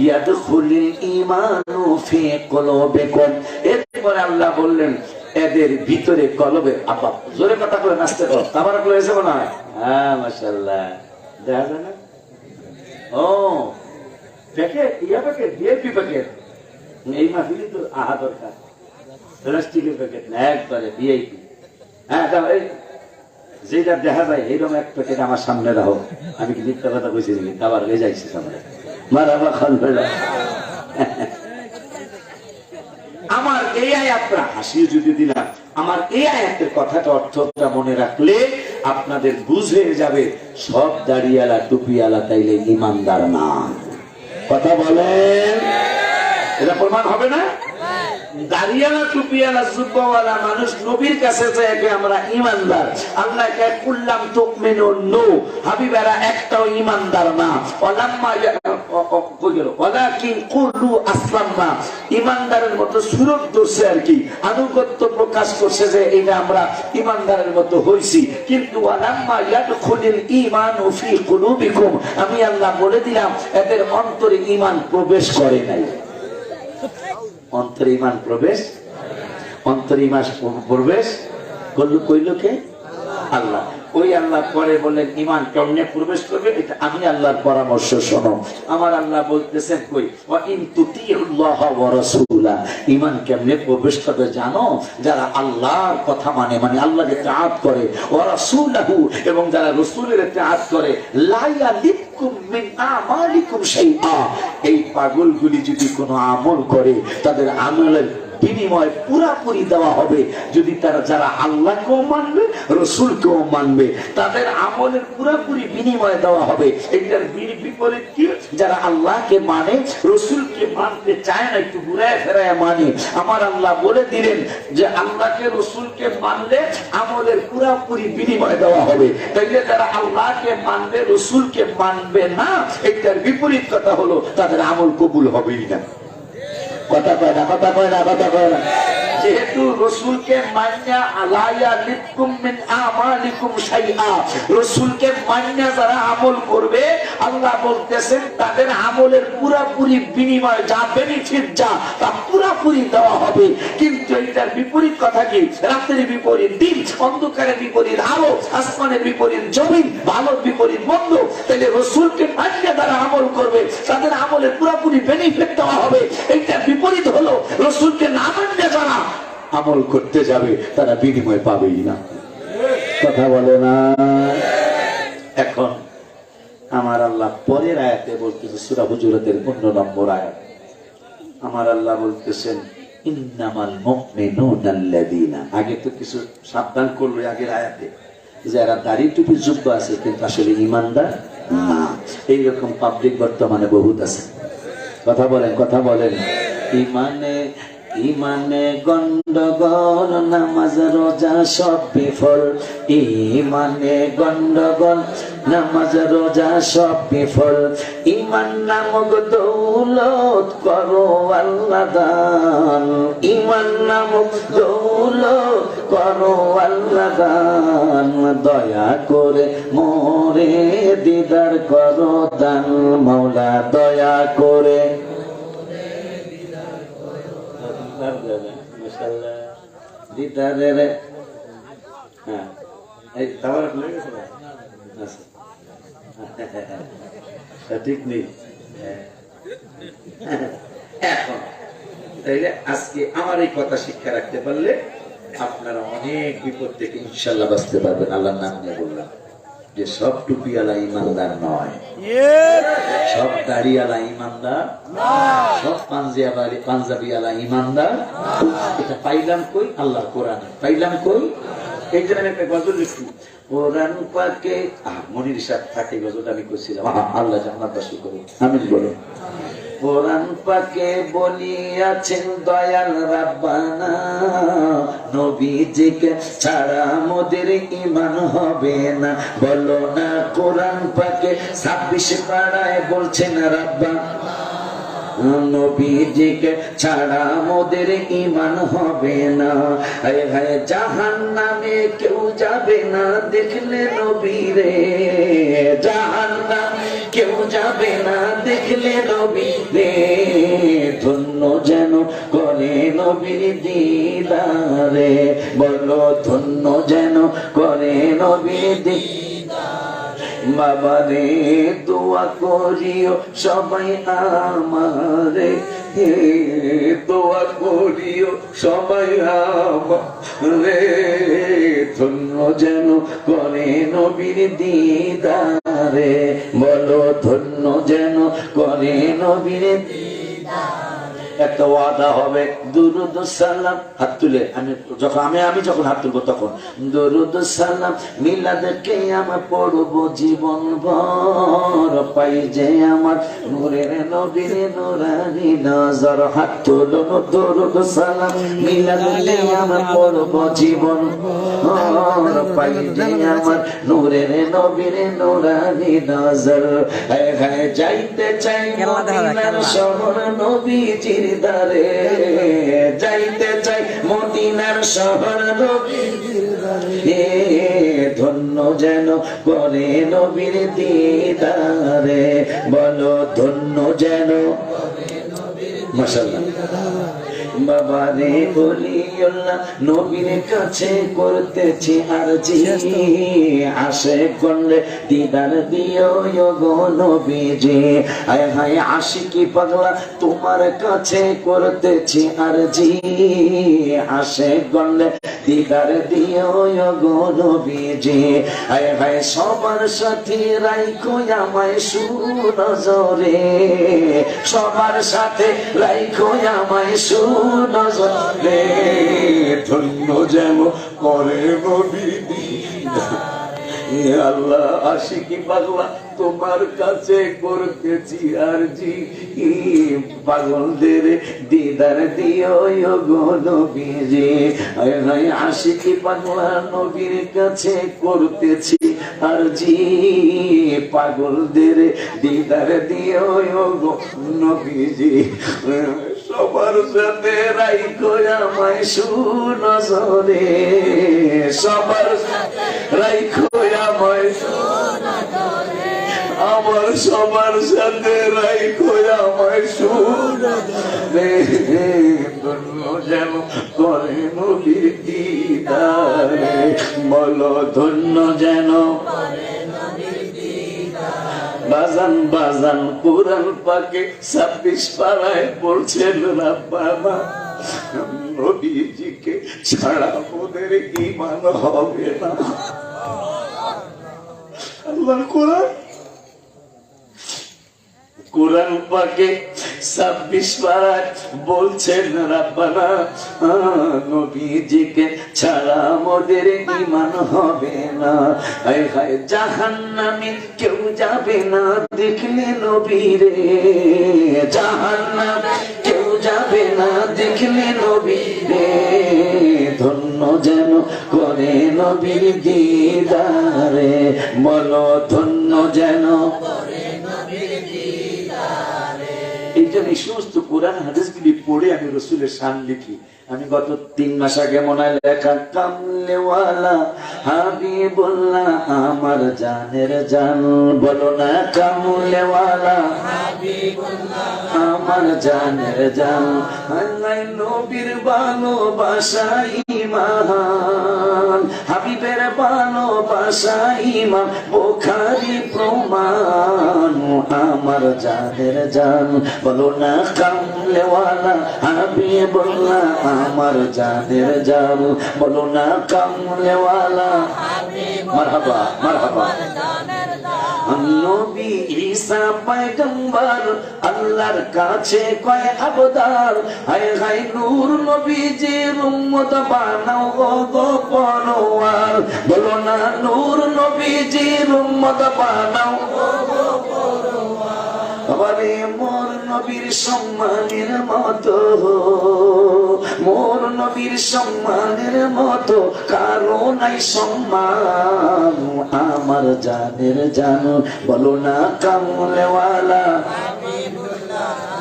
ইয়াদখুলিল ঈমানু ফি কুলুবিকুম, এরপরে আল্লাহ বললেন এদের ভিতরে কলবে, আপা জোরে কথা বলে নাচতে করো, তাবারক হয়েছে মনে হয়? হ্যাঁ মাশাআল্লাহ, দেখা যায় না? ও প্যাকেট ইয়া প্যাকেট ভিআইপি প্যাকেট এই মাহফিলে তো আহা দরকার প্লাস্টিকের প্যাকেট না একবারে ভিআইপি। হ্যাঁ যেটা দেখা যায় এইরকম এক প্যাকেট আমার সামনে রাখো। আমি কি মিথ্যা কথা কইছি নাকি? আবার লে যাইছি সামনে মারাবা খান বেড়া। আমার এই আয়াতটা হাসিয়ে যদি দিলাম, আমার এই আয়াতের কথাটা অর্থটা মনে রাখলে আপনাদের বুঝ হয়ে যাবে সব দাড়িয়ালা টুপিয়ালা তাইলে ইমানদার না। কথা বলেন, এটা প্রমাণ হবে না? দাড়িয়ালা টুপিয়ালা জুব্বাওয়ালা মানুষ নবীর কাছে চাইবে আমরা ইমানদার, আল্লাহ কে কুল্লাম তুমিনুন নো, হাবিবেরা একটাও ইমানদার না। ওয়ালাম্মা কই গেল ওয়ালাকিন কুলু আসলামনা, ইমানদারের মতো সুরত ধরছে আর কি, আনুগত্য প্রকাশ করছে যে এটা আমরা ইমানদারের মতো হইছি। কিন্তু ওয়ালাম্মা ইয়াদখুলুল ঈমানু ফি কুলুবিকুম, আমি আল্লাহ বলে দিলাম এদের অন্তরে ঈমান প্রবেশ করে নাই। অন্তরে ঈমান প্রবেশ, অন্তরে ঈমান প্রবেশ করলো কইলো কে? আল্লাহ। ওই আল্লাহ পরে বললেন ঈমান কেমনে প্রবেশ করবে, এটা আমি আল্লাহর পরামর্শ শোনো। আমার আল্লাহ বলতেছেন কই ওয়া ইন তুতিউল্লাহ ওয়া রাসূলা, ঈমান কেমনে প্রবেশ করবে জানো? যারা আল্লাহর কথা মানে, মানে আল্লাহকে ইতাআত করে, ওয়া রাসূলহু, এবং যারা রাসূলের ইতাআত করে, লা ইয়ালিকুম মিন আমালিকুম শাইআ, এই পাগলগুলি যদি কোনো আমল করে তাদের আমলের বিনিময় পুরাপুরি দেওয়া হবে। যদি তারা যারা আল্লাহকেও মানবে রসুলকেও মানবে তাদের আমলের পুরাপুরি বিনিময় দেওয়া হবে। এটার বিপরীত কি? যারা আল্লাহকে মানে রসুলকে মানতে চায় না, একটু ঘুরায় ফেরায় মানে, আমার আল্লাহ বলে দিলেন যে আল্লাহকে রসুলকে মানলে আমলের পুরাপুরি বিনিময় দেওয়া হবে। তাইলে যারা আল্লাহকে মানবে রসুলকে মানবে না, এটার বিপরীত কথা হলো তাদের আমল কবুল হবেই না। কথা কয় না, কথা কয় না, কথা কয় না। যেহেতু রসুলকে মান্না আলাইয়া লিকুম মিন আমালিকুম শাইআ, রসুলকে মান্না যারা আমল করবে আল্লাহ বলতেছেন তাদের আমলের পুরাপুরি বিনিময় যা বেনিফিট যা তা পুরাপুরি দেওয়া হবে। কিন্তু এটার বিপরীত কথা কি? রাতের বিপরীত দিন, অন্ধকারের বিপরীত আলো, আসমানের বিপরীত জমিন, ভালোর বিপরীত মন্দ। তাহলে রসুলকে মান্না যারা আমল করবে তাদের আমলের পুরাপুরি বেনিফিট দেওয়া হবে। এইটার বিপরীত হলো রসুলকে না মানলে যারা আমল করতে যাবে তারা বিনিময় পাবেই না। কথা বলে না। এখন আমার আল্লাহ পরের আয়াতে বলতেছে, সূরা হুজুরাতের 15 নম্বর আয়াত, আমার আল্লাহ বলতেছেন ইন্নামাল মুমিনুনা আল্লাযীনা, আগে তো কিছু সাবধান করলো আগের আয়াতে, যারা দাড়ি টুপি জুব্বা আছে কিন্তু আসলে ঈমানদার না। এইরকম পাবলিক বর্তমানে বহুত আছে। কথা বলেন, কথা বলেন। ইমানে গন্ডগোল, নামাজ রোজা সব বিফল। ইমানে গন্ডগোল, নামাজ রোজা সব বিফল। ইমান নামক দৌলত করো আল্লাহ দান, ইমান নামক দৌলত করো আল্লাহ দান। দয়া করে মোরে দিদার করো দান, মওলা দয়া করে। ঠিক নেই এখন। তাইলে আজকে আমার এই কথা শিক্ষা রাখতে পারলে আপনারা অনেক বিপদ থেকে ইনশাল্লাহ বাঁচতে পারবেন। আল্লাহর নাম নিয়ে বললাম যে সব টুপিওয়ালা ইমানদার নয়, সব দাড়িওয়ালা ইমানদার, সব পাঞ্জাবিওয়ালা ইমানদার। এটা পাইলাম কই? আল্লাহর কোরআনে। পাইলাম কই? এই জন্য আমি একটা গজল লিখি, কোরআন পাকে মনির সাহেব থাকে গজলটা আমি করছিলাম, আল্লাহ জান্নাতবাসী করুন, আমিন বলুন। কোরআন পাকে বলিয়াছেন দয়াল রাব্বানা, নবীজিকে ছাড়া মোদের ঈমান হবে না। বলো না কোরআন পাকে 26 পারায় বলছেন রাব্বানা, নবীজিকে ছাড়া মোদের ঈমান হবে না। হায় হায় জাহান্নামে কেউ যাবে না দেখলে নবীরে, জাহান্নামে কেউ যাবে না দেখলে নবীরে। ধন্য যেন করে নবীর দিদারে, বলো ধন্য যেন করে নবীর দিদারে। বাবা রে দোয়া করিও সবাই আমারে, দোয়া করিও সবাই আমারে, ধন্য যেন করে নবীর দিদারে, বলো ধন্য যেন করে নবীর দিদারে। একটা ওয়াদা হবে, দুরুদ সালাম, হাত তুলে আমি যখন হাত তুলবো তখন দুরুদ সালাম মিলাদকে আমার পড়বো জীবন ভর, পাই যে আমার নূরের নবীর নূরানি নজর। হাত তুলো, দুরুদ সালাম মিলাদকে আমার পড়বো জীবন ভর, পাই যে আমার নূরের নবীর নূরানি নজর। যাইতে চাই মদিনার শহর নবীজির দারে, যাইতে চাই মদিনার শহর নবীজির দারে, ধন্য যেন করে নবীর দিদারে, বলো ধন্য যেন। মাশাআল্লাহ। বাবা রে বলিউল্লাহ নবীর কাছে করতেছি আরজি, আসে করলে দিদার দিও গো নবীজি। হায় হায় আশিকি পাগলা তোমার কাছে করতেছি আরজি, আসে করলে দিদার দিও গো নবীজি। হায় হায় সবার সাথে রাইখো আমায় সুনজরে, সবার সাথে রাইখো আমায় সুনজরে, ধন্য যেন করে নবীর দিদারে। আল্লাহ আশিকি পাগলা তোমার কাছে করতেছি আরজি, পাগলদের দিদার দিও গো নবীজি। আশিকি পাগলা নবীর কাছে করতেছি আরজি, পাগলদের দিদার দিও গো নবীজি। সবার সাথে রাইখো আমায় সুনজরে, সবার সাথে রাইখো আমায় সুনজরে, আমার সবার সাথে রাইখো আমায় সুনজরে, ধন্য যেন করে নবীর দিদারে, বলো ধন্য যেন। বাজান বাজান কোরআন পাকে 26 পারায় পড়ছেন রাব্বানা, নবীজিকে ছাড়া ওদের ঈমান হবে না। আল্লাহর কোরআন পাকে 26 পারায় বলছেন রাব্বানা, নবীজিকে ছাড়া মোদের ঈমান হবে না। হায় হায় জাহান্নামে কেউ যাবে না দেখলে নবীরে, জাহান্নামে কেউ যাবে না দেখলে নবীরে, ধন্য যেন করে নবীর দিদারে, বলো ধন্য যেন। এই জন্য এই সমস্ত কোরআন হাদিসগুলি পড়ে আমি রসুলের শান লিখি। আমি গত 3 মাস আগে মনে হয় লেখা, কামলেওয়ালা হাবিবুল্লাহ আমার জানের জান, বলো না কামলেওয়ালা হাবিবুল্লাহ আমার জানের জান। আল্লাহ নবীর ভালোবাসা ঈমান, হাবিবের ভালোবাসা ঈমান, বুখারী প্রমাণ আমার জানের জান, বলো না কামলেওয়ালা হাবিবুল্লাহ আমার জানের জান, বলো না কামলেওয়ালা মারহাবা মারহাবা। নবী ঈসা পয়গম্বর আল্লাহর কাছে কয় আবদার, হায় হায় নূর নবীজির উম্মত বানাও গো পরওয়ার, বলো না নূর নবীজির উম্মত বানাও গো পরওয়ার। বাবারে মোর নবীর সম্মানের মতো, মোর নবীর সম্মানের মতো কারো নাই সম্মান, আমার জানের জান, বলো না কামলেওয়ালা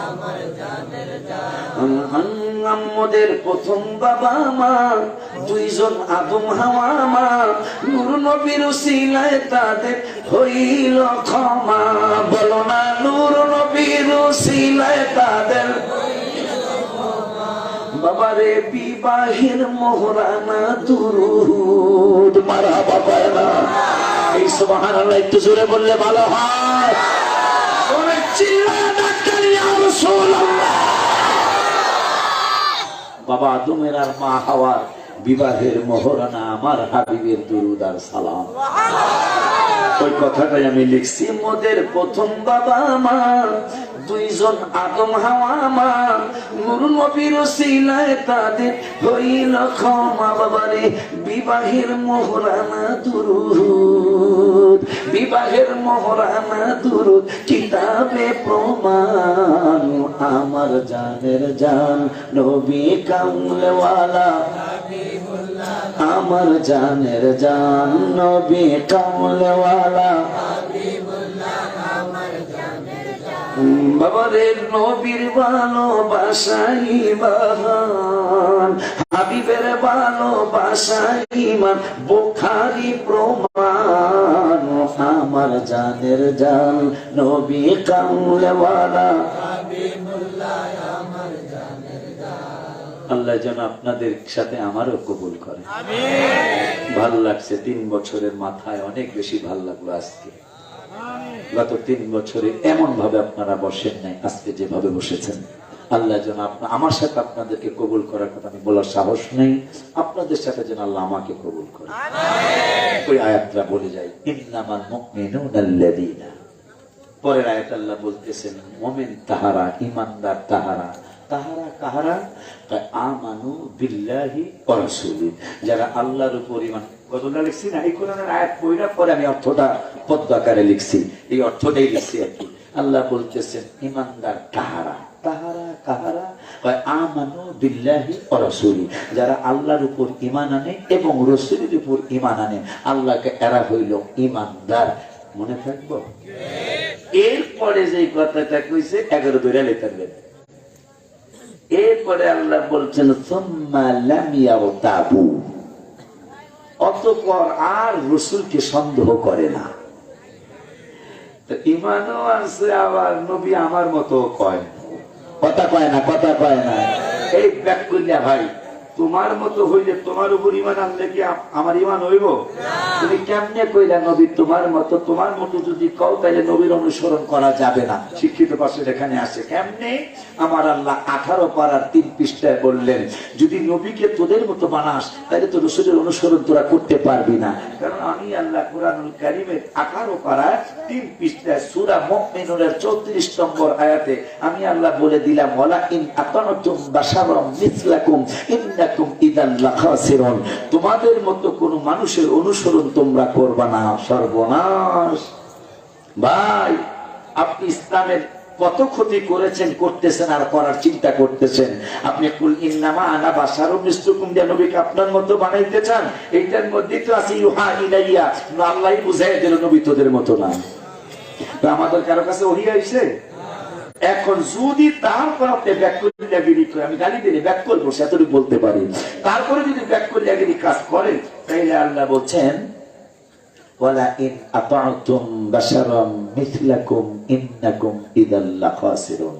আমার জানের জান। আমাদের প্রথম বাবা মা 2 জন আদম হাওয়া মা, নূর নবীর উসিলায় তাদের হইল ক্ষমা, বলো না নূর নবীর উসিলায় তাদের। বাবারে বিবাহের মোহরানা দুরুদ মারহাবা না, এই সুবহানাল্লাহ একটু জোরে বললে ভালো হয়। জোরে চিল্লায় ডাক্তার ইয়া রাসূলুল্লাহ। বাবা আদমের আর মা হাওয়ার বিবাহের মোহরানা আমার হাবিবের দুরুদ আর সালাম। ওই কথাটাই আমি লিখছি। মোদের প্রথম বাবা মা দুইজন আদম হাওয়া মা, নূর নবীর ওসিলায় তাদের হইল ক্ষমা। বাবারে বিবাহের মোহরানা দুরুদ, বিবাহের মোহরানা দুরুদ, কিতাবে প্রমাণ। আমার জানের জান নবী কামলেওয়ালা, আমার জানের জান নবী কামলেওয়ালা। বাবারে নবীর ভালোবাসাই বাহান, হাবিবের ভালোবাসাই ইমান, বুখারী প্রমাণ। আমার জানের জান নবী কামলেওয়ালা। আল্লাহ যেন আপনাদের সাথে আমারও কবুল করে। ভালো লাগছে 3 বছরের মাথায়, অনেক বেশি ভালো লাগলো আজকে। গত 3 বছরে এমন ভাবে আপনারা বসেন নাই, আজকে যেভাবে বসেছেন। আল্লাহ যেন আমার সাথে আপনাদেরকে কবুল করার কথা আমি বলার সাহস নেই, আপনাদের সাথে যেন আল্লাহ আমাকে কবুল করে। ওই আয়াতটা বলে যাই, ইন্নামাল মুমিনুনা আল্লাযীনা। পরের আয়াত আল্লাহ বলতেছেন মুমিন তাহারা, ইমানদার তাহারা। তাহারা কাহারা? আমানু বিল্লাহি ওয়া রাসূলিহি, যারা আল্লাহর উপর ঈমান। কতটা লিখছি না এই কোরআনের আয়াত পড়ার পরে আমি অর্থটা পদ্ম আকারে লিখছি, এই অর্থটাই লিখছি আর কি। আল্লাহ বলতেছেন ইমানদার কাহারা। তাহারা কাহারা? আমানু বিল্লাহি ওয়া রাসূলিহি, যারা আল্লাহর উপর ঈমান আনে এবং রাসূলের উপর ঈমান আনে। আল্লাহকে এরা হইল ঈমানদার। মনে থাকবো? এরপরে যে কথাটা কইছে 11 ধরে লেখাবেন। এরপরে আল্লাহ বলছেন সুম্মা লাম ইয়ারতাবু, অতঃপর আর রাসূলকে সন্দেহ করে না। তো ঈমানও আছে, আবার নবী আমার মতো কয়, কথা কয় না, কথা কয় না। এই ব্যাক করিয়া ভাই, তোমার মতো হইলে তোমার উপর ঈমান আনলে কি আমার ঈমান হইব? তুমি কেমনে কইলা নবী তোমার মতো? তোমার মতো যদি কও তাহলে নবীর অনুসরণ করা যাবে না। শিক্ষিত পাশে এখানে আসে কেমনে? আমার আল্লাহ 18 পারার 3 পৃষ্ঠায় বললেন, যদি নবীকে তোদের মতো বানাস তাহলে তো রাসূলের অনুসরণ তোরা করতে পারবি না। কারণ আমি আল্লাহ কুরআনুল কারীমের 18 পারার 3 পৃষ্ঠায় সূরা মুমিনুনের 34 নম্বর আয়াতে আমি আল্লাহ বলে দিলাম, ওয়ালা ইন আতানতুম বাশারাম মিসলাকুম ইন্নাকুম ইদাল লাখাসিরুন, তোমাদের মতো কোন মানুষের অনুসরণ তোমরা করবা না, সর্বনাশ। ভাই, আপনি ইসলামের কত ক্ষতি করেছেন, করতেছেন আর করার চিন্তা করতেছেন। আপনি কুল ইন্নামা আনা বাশারুম মিসলুকুম দিয়ে নবীকে আপনার মতো বানাইতে চান। এইটার মধ্যেই তো আছে ইউহা ইলাইয়া, আল্লাহই বুঝাই দিল নবী তোদের মতো না। আমাদের কারো কাছে ওহী আইছে? এখন যদি তারপর আপনি ব্যাক করিয়াগিরি করে, আমি গালি দিলে ব্যাক করবো সেতটুকু বলতে পারি, তারপরে যদি ব্যাক করিয়াগিরি কাজ করেন তাইলে আল্লাহ বলছেন ওয়ালা ইন আতা'তুম বাশারাম মিসলাকুম ইন্নাকুম ইদাল লাখাসিরুন,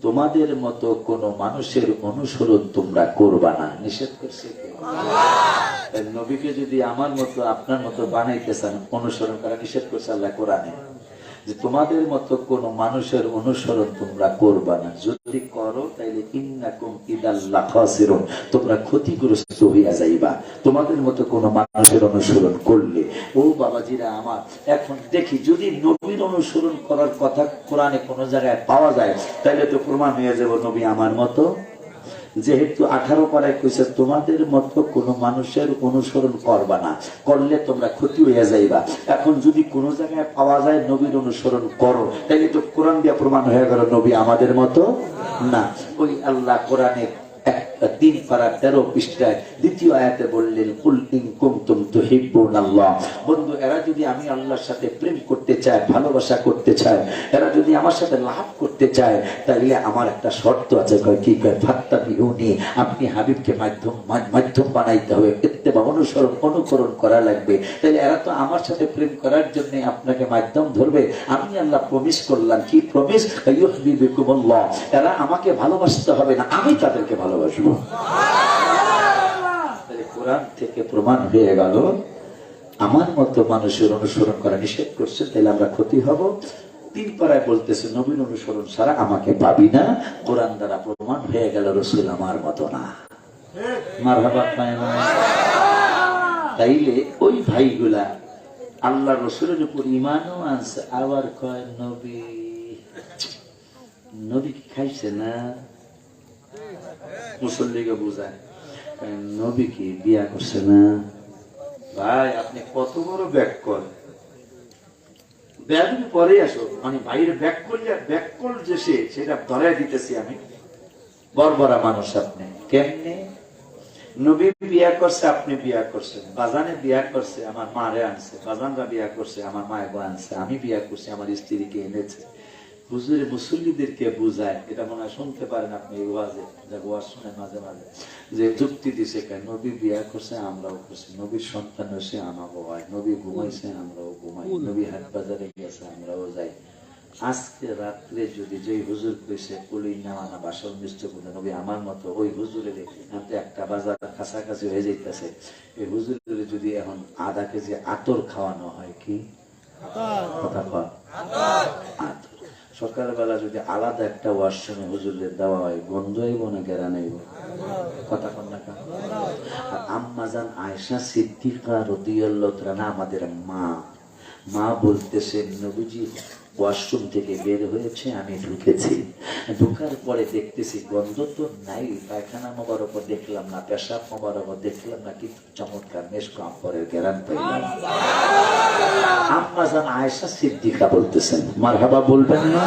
তোমাদের মতো কোন মানুষের অনুসরণ তোমরা করবা না। নিষেধ করছে আল্লাহ। নবীকে যদি আমার মতো আপনার মতো বানাইতে চান, অনুসরণ করা নিষেধ করছে আল্লাহ কোরআনে, যে তোমাদের মতো কোন মানুষের অনুসরণ তোমরা করবা না। যদি করো তাইলে ইন্নাকুম ইদাল লাখাসিরুন, তোমরা ক্ষতিগ্রস্ত হইয়া যাইবা তোমাদের মতো কোন মানুষের অনুসরণ করলে। ও বাবাজিরা আমার, এখন দেখি যদি নবীর অনুসরণ করার কথা কোরআনে কোন জায়গায় পাওয়া যায় তাইলে তো প্রমাণ হয়ে যাবে নবী আমার মতো। যেহেতু 18 পারায় কইছে তোমাদের মতো কোন মানুষের অনুসরণ করবা না, করলে তোমরা ক্ষতি হইয়া যাইবা। এখন যদি কোন জায়গায় পাওয়া যায় নবীর অনুসরণ করো, তাইলে তো কোরআন দিয়ে প্রমাণ হয়ে গেল নবী আমাদের মতো না। ওই আল্লাহ কোরআনে 3 পারা 13 পৃষ্ঠায় 2য় আয়াতে বললেন কুল ইন কুনতুম তুহিব্বুনাল্লাহ, বন্ধু এরা যদি আমি আল্লাহর সাথে প্রেম করতে চায়, ভালোবাসা করতে চায়, এরা যদি আমার সাথে লাভ করতে চায়, তাইলে আমার একটা শর্ত আছে। কয় কি? কয় ফাত্তাবিউনি, আপনি হাবিবকে মাধ্যম বানাইতে হবে, ইত্তেবা অনুকরণ করা লাগবে। তাইলে এরা তো আমার সাথে প্রেম করার জন্য আপনাকে মাধ্যম ধরবে। আমি আল্লাহ প্রমিস করলাম, কি প্রমিস? ইউহিব্বুকুমুল্লাহ, এরা আমাকে ভালোবাসতে হবে না, আমি তাদেরকে ভালোবাসবো। কোরআন থেকে প্রমাণ হয়ে গেল আমার মতো মানুষের অনুসরণ করা নিষেধ করছেন, তাহলে আমরা ক্ষতি হব। 3 পারায় বলতেছে নবীর অনুসরণ ছাড়া আমাকে পাবি না, কোরআন দ্বারা প্রমাণ হয়ে গেল রসুল আমার মতো না। মারহাবা পায় না? তাইলে ওই ভাইগুলা আল্লাহ রসুলের উপর ইমানও আনছে, আবার কয় নবী। নবী কি খাইছে না? মুসল্লিকে বুঝায়, নবী কি বিয়া করছে না? ভাই আপনি কত বড় ব্যাক করেন, ব্যাগ পরে আসো, মানে বাইরে ব্যাক করলে ব্যাক কল যে সেটা ধরাই দিতেছি আমি। বর্বরা মানুষ আপনি। কেমনে? নবী বিয়া করছে, আপনি বিয়া করছেন, বাজানে বিয়া করছে, আমার মারে আনছে, বাজানরা বিয়া করছে, আমার মায়ের আনছে, আমি বিয়া করছি, আমার স্ত্রীকে এনেছে। হুজুরে মুসল্লিদেরকে বুঝায়, এটা মনে হয় শুনতে পারেন আপনি এই ওয়াজে, যা ওয়াজ শুনেন মাঝে মাঝে, যে যুক্তি দিছে, নবী বিয়া করছে আমরাও করছি, নবীর সন্তান হয়েছে আমারও হয়, নবী ঘুমাইছে আমরাও ঘুমাই, নবী হাট বাজারে গেছে আমরাও যাই। আজকে রাত্রে যদি যে হুজুর কইছে কলি নামানা বাসন নিশ্চয় করে নবী আমার মতো, ওই হুজুরের একটা বাজার কাছাকাছি হয়ে যাইতেছে, এই হুজুরের যদি এখন আধা কেজি আতর খাওয়ানো হয়, কি কথা কয়, আতর সকালবেলা যদি আলাদা একটা ওয়াশরুমে হুজুরদের দেওয়া হয়, গন্ধ হইব না গেরা নেইব, কথা কন না? আর আম্মাজান আয়েশা সিদ্দিকা রাদিয়াল্লাহু তাআলা আমাদের মা বলতেছে, নবীজি ওয়াশরুম থেকে বের হয়েছে, আমি ঢুকেছি, ঢুকার পরে দেখতেছি গন্ধ তো নাই, পায়খানা মোবারক দেখলাম না, পেশাব মোবারক দেখলাম না, কিন্তু চমৎকার মেশক আম্বরের ঘেরান পাইলাম। আম্মাজান আয়েশা সিদ্দিকা বলতেছেন, মারহাবা বলবেন না?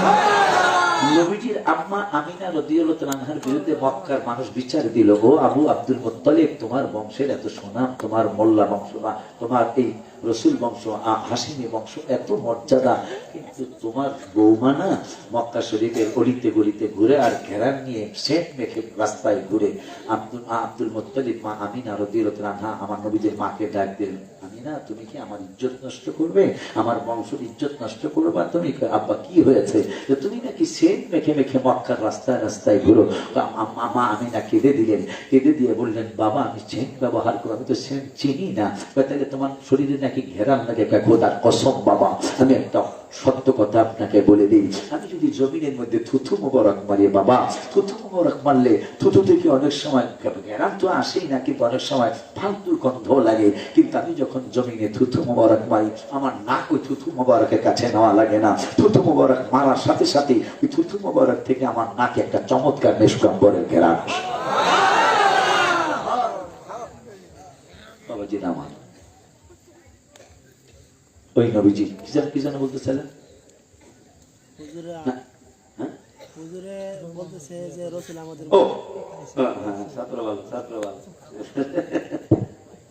নবীজির আম্মা আমিনা রাদিয়াল্লাহু তাআলা আনহার বিরুদ্ধে মক্কার মানুষ বিচার দিল, ও আবু আব্দুল মুত্তালিব, তোমার বংশের এত সুনাম, তোমার মোল্লা বংশ, তোমার এই রসুল বংশ, হাসিমি বংশ, এত মর্যাদা, কিন্তু তোমার বৌমা না মক্কা শরীফের অলিতে গলিতে ঘুরে আর ঘেরান নিয়ে সেন্ট মেখে রাস্তায় ঘুরে। আব্দুল মুত্তালিব মা আমিনা রাদিয়াল্লাহু তাআলা আনহা আমার নবীদের মাকে ডাক দিলেন, আমিনা তুমি কি আমার ইজ্জত নষ্ট করবে, আমার বংশের ইজ্জত নষ্ট করবে? তুমি আব্বা কি হয়েছে, তুমি নাকি সেন্ট মেখে মেখে মক্কার রাস্তায় রাস্তায় ঘুরো? মা আমিনা কেঁদে দিলেন, কেঁদে দিয়ে বললেন, বাবা আমি সেন্ট ব্যবহার করবো, আমি তো সেন্ট চিনি না। তাহলে তোমার শরীরে নাকি ঘেরান লাগে? খোদার কসম বাবা, আমি একটা সত্য কথা আপনাকে বলে দিই, আমি যদি জমিনের মধ্যে থুথু মোবারক মারি, বাবা থুথু মোবারক মারলে থুথু থেকে অনেক সময় ঘেরান তো আসেই না, কিন্তু অনেক সময় ফালতু গন্ধ লাগে, কিন্তু আমি যখন জমিনে থুথু মোবারক মারি, আমার নাক ওই থুথু মোবারকের কাছে নেওয়া লাগে না, থুথু মোবারক মারার সাথে সাথে ওই থুথু মোবারক থেকে আমার নাকে একটা চমৎকার মেশকাম্বরের ঘেরান। বাবাজি আমার ওই নবীজি কি যেন বলতেছিলেন?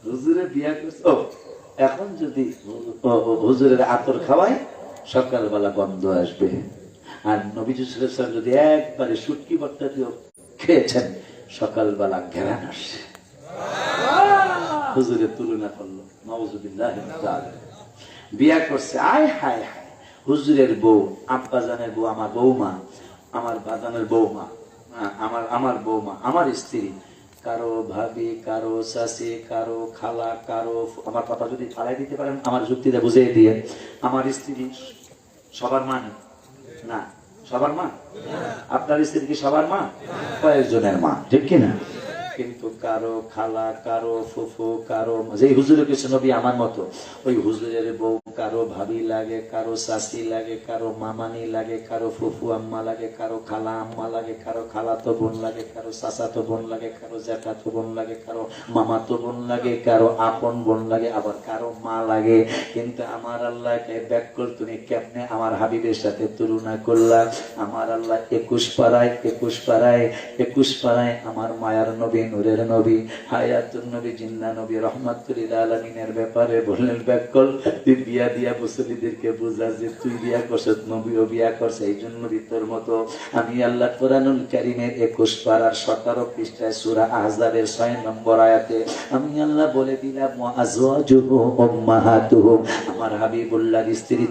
হুজুরে বিয়া করছে, এখন যদি হুজুরের আতর খাওয়ায় সকালবেলা গন্ধ আসবে, আর নবীজি সাল্লাল্লাহু আলাইহি ওয়াসাল্লাম যদি একবারে শুটকি ভর্তা দিয়ে খেয়েছেন, সকালবেলা ঘেরান আসছে। হুজুরের তুলনা করলো, নাউযুবিল্লাহি মিন যালিক। বিয়া করছে, আয় হায় হায়, হুজুরের বউ, আব্বাজানের বউ, আমার বৌমা, আমার বাজানের বৌমা, আমার বৌমা, আমার স্ত্রী, কারো ভাবি, কারো শাশি, কারো খালা, কারো, আমার কথা যদি ফালাই দিতে পারেন আমার যুক্তিটা বুঝিয়ে দিয়ে, আমার স্ত্রী সবার মা না? সবার মা? আপনার স্ত্রী কি সবার মা? কয়েকজনের মা, ঠিক কিনা? কিন্তু কারো খালা, কারো ফুফু, কারো, যে হুজুরে কিছু নবী আমার মতো, ওই হুজুরের বউ কারো ভাবি লাগে, কারো শাশি লাগে, কারো মামানি লাগে, কারো ফুফু আম্মা লাগে, কারো খালা আম্মা লাগে, কারো খালাতো বোন লাগে, কারো চাচাতো বোন লাগে, কারো জ্যাঠাতো বোন লাগে, কারো মামাতো বোন লাগে, কারো আপন বোন লাগে, আবার কারো মা লাগে। কিন্তু আমার আল্লাহকে ব্যাকল, তুমি কেমনে আমার হাবিবের সাথে তুলনা করলা? আমার আল্লাহ 21 পাড়ায় আমার মায়ার নবী, নূরের নবী, হায়াতুন নবী, জিন্না নবী, রহমাতুল লিল আলামিনের ব্যাপারে বললেন, ব্যাকল তুই বিয়া দিয়া মুসল্লিদেরকে বুঝা যে তুই বিয়া করছিস, নবীও বিয়া করছে, এই জন্য তোর মতো আমি আল্লাহ কোরআনুল কারীমের 21 পারার 17 পৃষ্ঠায় সূরা আহজাবের 6 নম্বর আয়াতে আমি আল্লাহ বলে দিলাম, আজওয়াজুহু উম্মাহাতুহুম, আমার হাবিবুল্লাহর স্ত্রী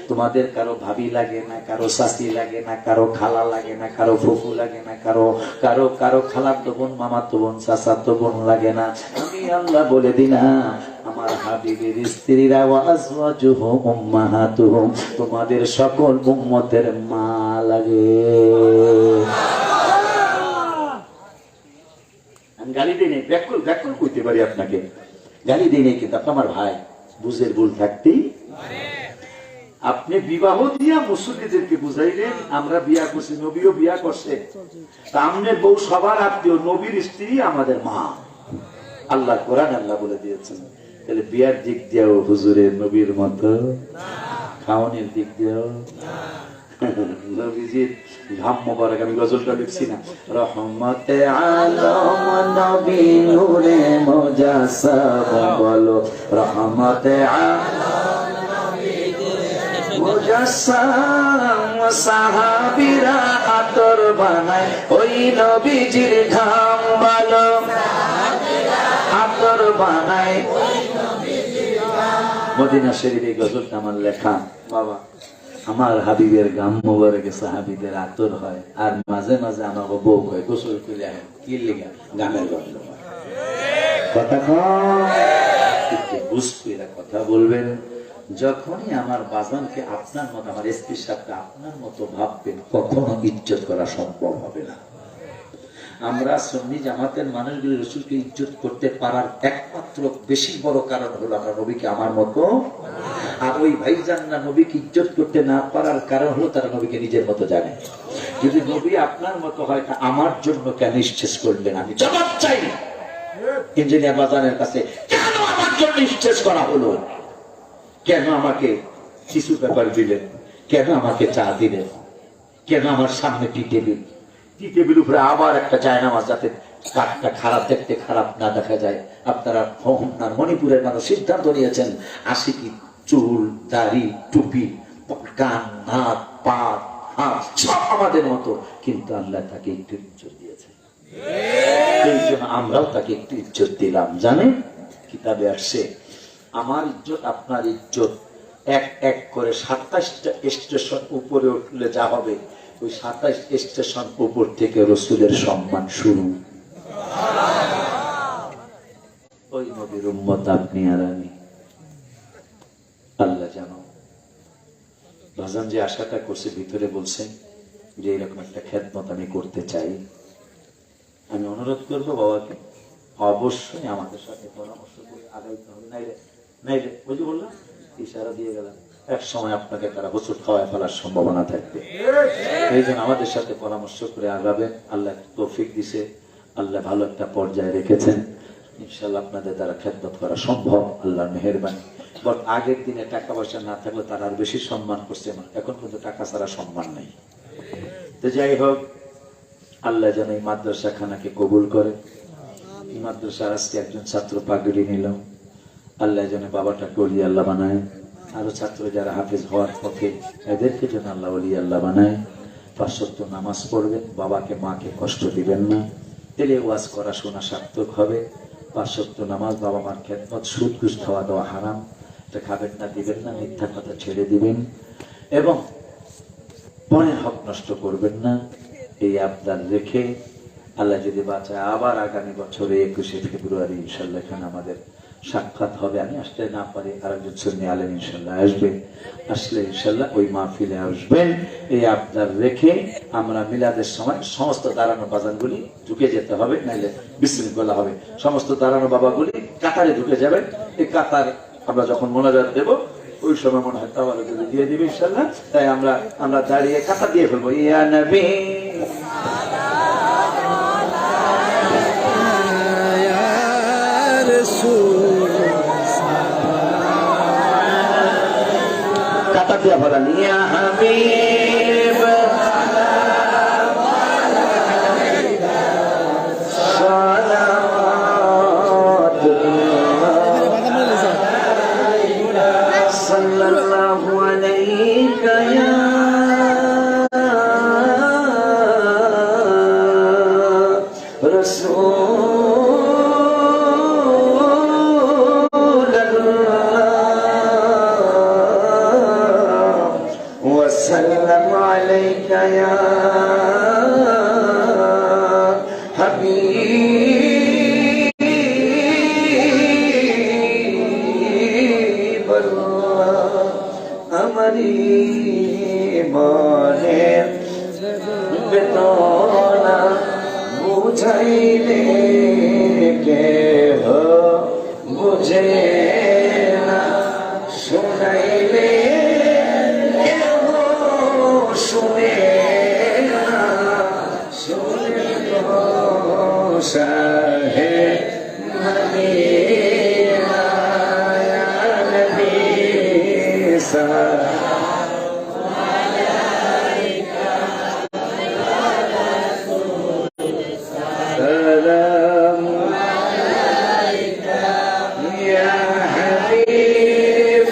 তোমাদের কারো ভাবি লাগে না, কারো শাশি লাগে না, কারো খালা লাগে না, কারো ফুফু লাগে না, কারো খালাতো বোন, মামাতো বোন, চাচাতো বোন লাগে না। আমি আল্লাহ বলে দিলাম আমার হাবিবের স্ত্রীরা ওয়া আজওয়াজুহু উম্মাহাতুহুম, তোমাদের সকল উম্মতের মা লাগে। আমি গালি দিই নাই, ব্যাকুল করতে পারি আপনাকে, গালি দিই নাই, কিন্তু আপনি আমার ভাই, বুঝের ভুল থাকতেই। আপনি বিবাহ দিয়া মুসল্লিদেরকে বুঝাইলেন আমরা বিয়া করছি, নবীও বিয়া করছে, সামনের বউ সবার আত্মীয়, নবীর স্ত্রী আমাদের মা। আল্লাহ কোরআন আল্লাহ বলে দিয়েছেন। তাহলে বিয়ার দিক দিয়েও হুজুরের নবীর মতো, খাওয়ানোর দিক দিয়েও নবীজির ঘাম মোবারক। আমি গজলটা লিখছি না, রহমতে আলম নবী নূরে মুজাসসাম, বলো রহমতে আলম মুজাসসাম, সাহাবীরা আতর বানায় ওই নবীজির ঘাম, বলো আতর বানায়। মদিনা শরীফে এই গজলটা আমার লেখা। বাবা, আমার হাবিবের গাম মোবারকে সাহাবীদের আতর হয়, আর মাঝে মাঝে আমাকে বউ কয় গোসল করে আয়, কি লেগা গানের গন্ধ হয়। কথা বুঝতে কথা বলবেন। যখনই আমার বাজানকে আপনার মতো, আমার এসপি সাহেবকে আপনার মতো ভাববেন, কখনো ইজ্জত করা সম্ভব হবে না। আমরা সুন্নি জামাতের মানুষগুলি রসুলকে ইজ্জত করতে পারার একমাত্র বেশি বড় কারণ হলো আমরা নবীকে আমার মতো, আর ওই ভাইজানরা নবীকে ইজ্জত করতে না পারার কারণ হলো তারা নবীকে নিজের মতো জানে। যদি নবী আপনার মতো হয়, তা আমার জন্য কেন স্টেজ করলেন? আমি জবাব চাই ইঞ্জিনিয়ার বাজানের কাছে, কেন আমার জন্য স্টেজ করা হলো? কেন আমাকে টিস্যু পেপার দিলেন? কেন আমাকে চা দিলেন? কেন আমার সামনে টি টেবিল উপরে আবার একটা জায়নামাজ, যাতে কাঠটা খারাপ, দেখতে খারাপ না দেখা যায়। আপনারা মণিপুরের মানুষ সিদ্ধান্ত নিয়েছেন আশিকি চুল, দাড়ি, টুপি, কান, নাক, পা, হাত সব আমাদের মতো, কিন্তু আল্লাহ তাকে একটু ইজ্জত দিয়েছে। এই জন্য আমরাও তাকে একটু ইজ্জত দিলাম। জানেন, কিতাবে আসছে আমার ইজ্জত আপনার ইজ্জত এক এক করে 27টা স্টেশন উপরে উঠলে যা হবে, ওই 27 স্টেশন উপর থেকে রসুলের সম্মান শুরু। ওই নবীর উম্মত আপনি আর আমি। আল্লাহ জানো বাজান যে আশাটা করছে, ভিতরে বলছেন যে এরকম একটা খেদমত আমি করতে চাই। আমি অনুরোধ করবো বাবাকে অবশ্যই আমাদের সাথে পরামর্শ করে আগাইতে হবে। নাইলে ওই যে বললাম, ইশারা দিয়ে গেলাম, এক সময় আপনাকে তারা হোঁচট খাওয়ায় ফেলার সম্ভাবনা থাকবে। এই জন্য আমাদের সাথে পরামর্শ করে আগাবেন। আল্লাহ তৌফিক দিছে, আল্লাহ ভালো একটা পর্যায়ে রেখেছেন, ইনশাল্লাহ আপনাদের দ্বারা খেদমত করা সম্ভব, আল্লাহর মেহেরবানি। বাট আগের দিনে টাকা পয়সা না থাকলে তারা আর বেশি সম্মান করছে, এখন কিন্তু টাকা ছাড়া সম্মান নেই। তো যাই হোক, আল্লাহ যেন এই মাদ্রাসা খানাকে কবুল করে। এই মাদ্রাসার আজকে একজন ছাত্র পাগড়ি নিল, আল্লাহ যেন বাবাটাকে ওলি আল্লাহ বানায়। আরো ছাত্র যারা হাফেজ হওয়ার পথে, এদেরকে যেন আল্লাহ ওলি আল্লাহ বানায়। 5 ওয়াক্ত নামাজ পড়বেন, বাবাকে মাকে কষ্ট দিবেন না, তেলে ওয়াজ করা শোনা সার্থক হবে। 5 ওয়াক্ত নামাজ, বাবা মার খেদমত, সুদ ঘুষ খাওয়া দাওয়া হারাম, এটা খাবেন না, দিবেন না, মিথ্যা কথা ছেড়ে দিবেন, এবং পরের হক নষ্ট করবেন না। এই আবদার রেখে আল্লাহ যদি বাঁচায়, আবার আগামী বছরে 21শে ফেব্রুয়ারি ইনশাল্লাহ এখানে আমাদের সাক্ষাৎ হবে। আমি আসতে না পারি, আরেকজন সুন্নি আলেম ইনশাল্লাহ আসবে, আসলে ইনশাল্লাহ ওই মাহফিলে আসবেন। এই আবদার রেখে আমরা মিলাদের সময় সমস্ত দাঁড়ানো বাজানগুলি ঢুকে যেতে হবে, নাইলে বিশৃঙ্খলা হবে। সমস্ত দাঁড়ানো বাবাগুলি কাতারে ঢুকে যাবেন। এই কাতার আমরা যখন মোনাজাত দেব, ওই সময় মনে হয় তাওয়ার দিয়ে দিবে ইনশাল্লাহ। তাই আমরা দাঁড়িয়ে কাতার দিয়ে ফেলবো, ইয়া নবী কাতার দিয়ে ফেলান, ইয়া হাবিব সাল্লাল্লাহু আলাইকা ইয়া রাসূলুল্লাহ ওয়া সাল্লাম আমারি মনের বেদনা বুঝাইলে কেহ বুঝে না, শুনাইলে কেহ শুনে না, শুনে সাহে মদিনা ইয়া নবী سلام عليك يا حبيب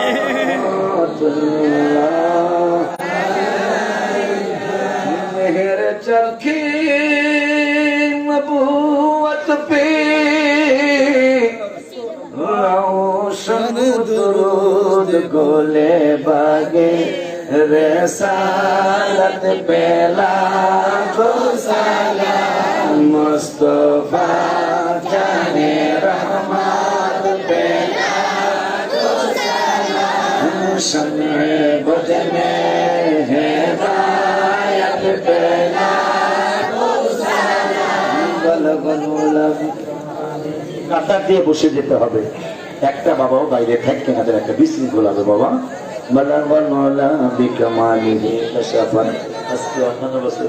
صلوات الله مهر چلکی نبوت پہ روشن درود گولے باگے رسالت پہلا کو سلام مصطفیٰ جانے رحمت پہلا کو سلام شمع بجنے ہدایت پہلا کو سلام بلغ কাতার দিয়ে বসে যেতে হবে, একটা বাবাও বাইরে থাকবে না, একটা বিশৃঙ্খলা হবে বাবা। বলবন মৌলা বিকামালিহি কাশাফান আজকে অন্যান্য বছর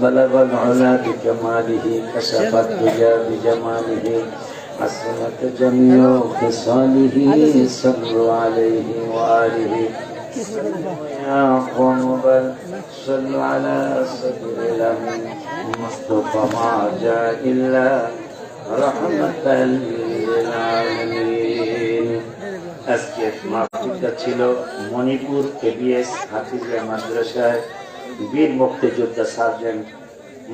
বলবন মৌলা বিকামালিহি কাশাফাত দুজা বিজামালিহি আসমাত জামিউ খিসালিহি সাল্লু আলাইহি ওয়া আলিহি يا قوم بل صلوا على سيد الأمين مصطفى ما جاء إلا رحمة للعالمين আজকে মাহফিলটা ছিল মণিপুর কেবিএস হাফিজিয়া মাদ্রাসায় বীর মুক্তিযোদ্ধা সার্জেন্ট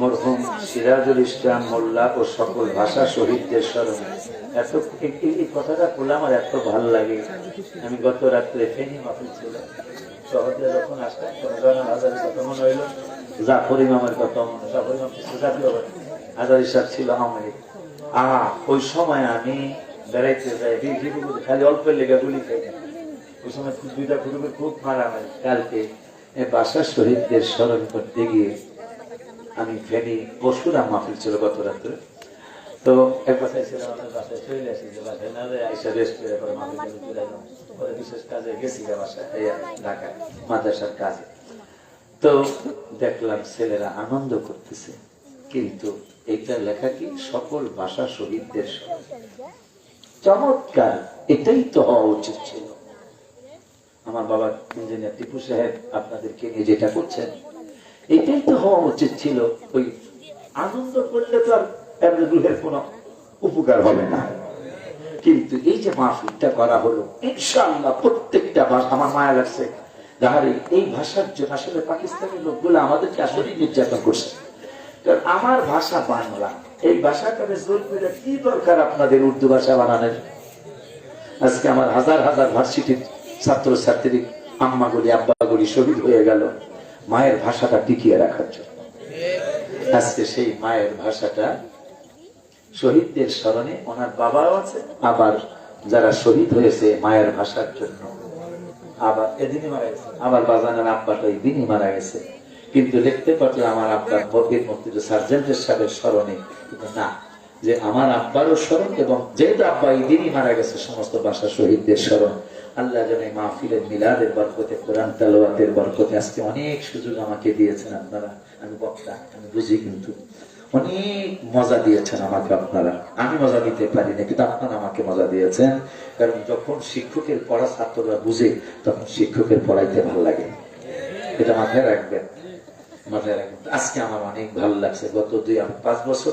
মরহুম সিরাজুল ইসলাম মোল্লা ও সকল ভাষা শহীদদের স্মরণে। এত এই কথাটা বলে আমার এত ভালো লাগে। আমি গত রাত্রে ফেনী মাহফিল ছিল, শহরে যখন আসলাম হাজারের কথা মনে হইল, জাফর ইমামের কথা মনে, জাফর ইমাম হাজারি সাহেব ছিল আওয়ামী। ওই সময় আমি বেড়াইতে যাই, খালি অল্প লেগে গুলি খাই, ওই সময় দুইটা কুটুমের খুব মারা হয়। কালকে ভাষা শহীদদের স্মরণ করতে গিয়ে আমি ফেনী পরশুরাম মাহফিল ছিল গত রাত্রে, তো এক বাসায় ছিলাম, আমাদের বাসায় চলে আসি, যে বাসায় না যায় আইসা রেস্ট করে পরে মাহফিল চলে গেলাম। পরে বিশেষ কাজে গেছি বাসায় ঢাকায় মাদ্রাসার কাজে, তো দেখলাম ছেলেরা আনন্দ করতেছে, কিন্তু এইটা লেখা কি সকল ভাষা শহীদদের চমৎকার, এটাই তো হওয়া উচিত ছিল। আমার বাবা ইঞ্জিনিয়ার টিপু সাহেব আপনাদেরকে নিয়ে যেটা করছেন, এটাই তো হওয়া উচিত ছিল। ওই আনন্দ করলে তো আর রুহের কোনো উপকার হবে না, কিন্তু এই যে মাহফিলটা করা হলো, ইনশাআল্লাহ প্রত্যেকটা ভাষা আমার মায়া লাগছে। যাহারে এই ভাষার জন্য আসলে পাকিস্তানের লোকগুলো আমাদেরকে আসলে নির্যাতন করছে, কারণ আমার ভাষা বাংলা, এই ভাষাটাকে জোর করে কি দরকার আপনাদের উর্দু ভাষা বানানোর? আজকে আমার হাজার হাজার ভার্সিটির ছাত্র ছাত্রী আম্মাগুলি আব্বাগুলি শহীদ হয়ে গেল মায়ের ভাষাটা টিকিয়ে রাখার জন্য। আজকে সেই মায়ের ভাষাটা শহীদদের স্মরণে, ওনার বাবাও আছে, আবার যারা শহীদ হয়েছে মায়ের ভাষার জন্য, আবার এদিনই মারা গেছে, আবার বাজানের আব্বাটা এই দিনই মারা গেছে, কিন্তু লিখতে পারলে আমার আব্বার বীর মুক্তিযোদ্ধা সার্জেন্টের সাহেবের স্মরণে, কিন্তু না, যে আমার আব্বারও স্মরণ, এবং যেহেতু আব্বা এই দিনই মারা গেছে সমস্ত ভাষা শহীদদের স্মরণ। আল্লাহ জানে মাহফিলের মিলাদের বরকতে, কোরআন তেলাওয়াতের বরকতে আজকে অনেক সুযোগ আমাকে দিয়েছেন আপনারা। আমি বক্তা, আমি বুঝি, কিন্তু অনেক মজা দিয়েছেন আমাকে আপনারা। আমি মজা দিতে পারি না, কিন্তু আপনারা আমাকে মজা দিয়েছেন, কারণ যখন শিক্ষকের পড়া ছাত্ররা বুঝে তখন শিক্ষকের পড়াইতে ভালো লাগে। এটা মাথায় রাখবেন, মাথায় রাখবেন। আজকে আমার অনেক ভালো লাগছে। গত 2-5 বছর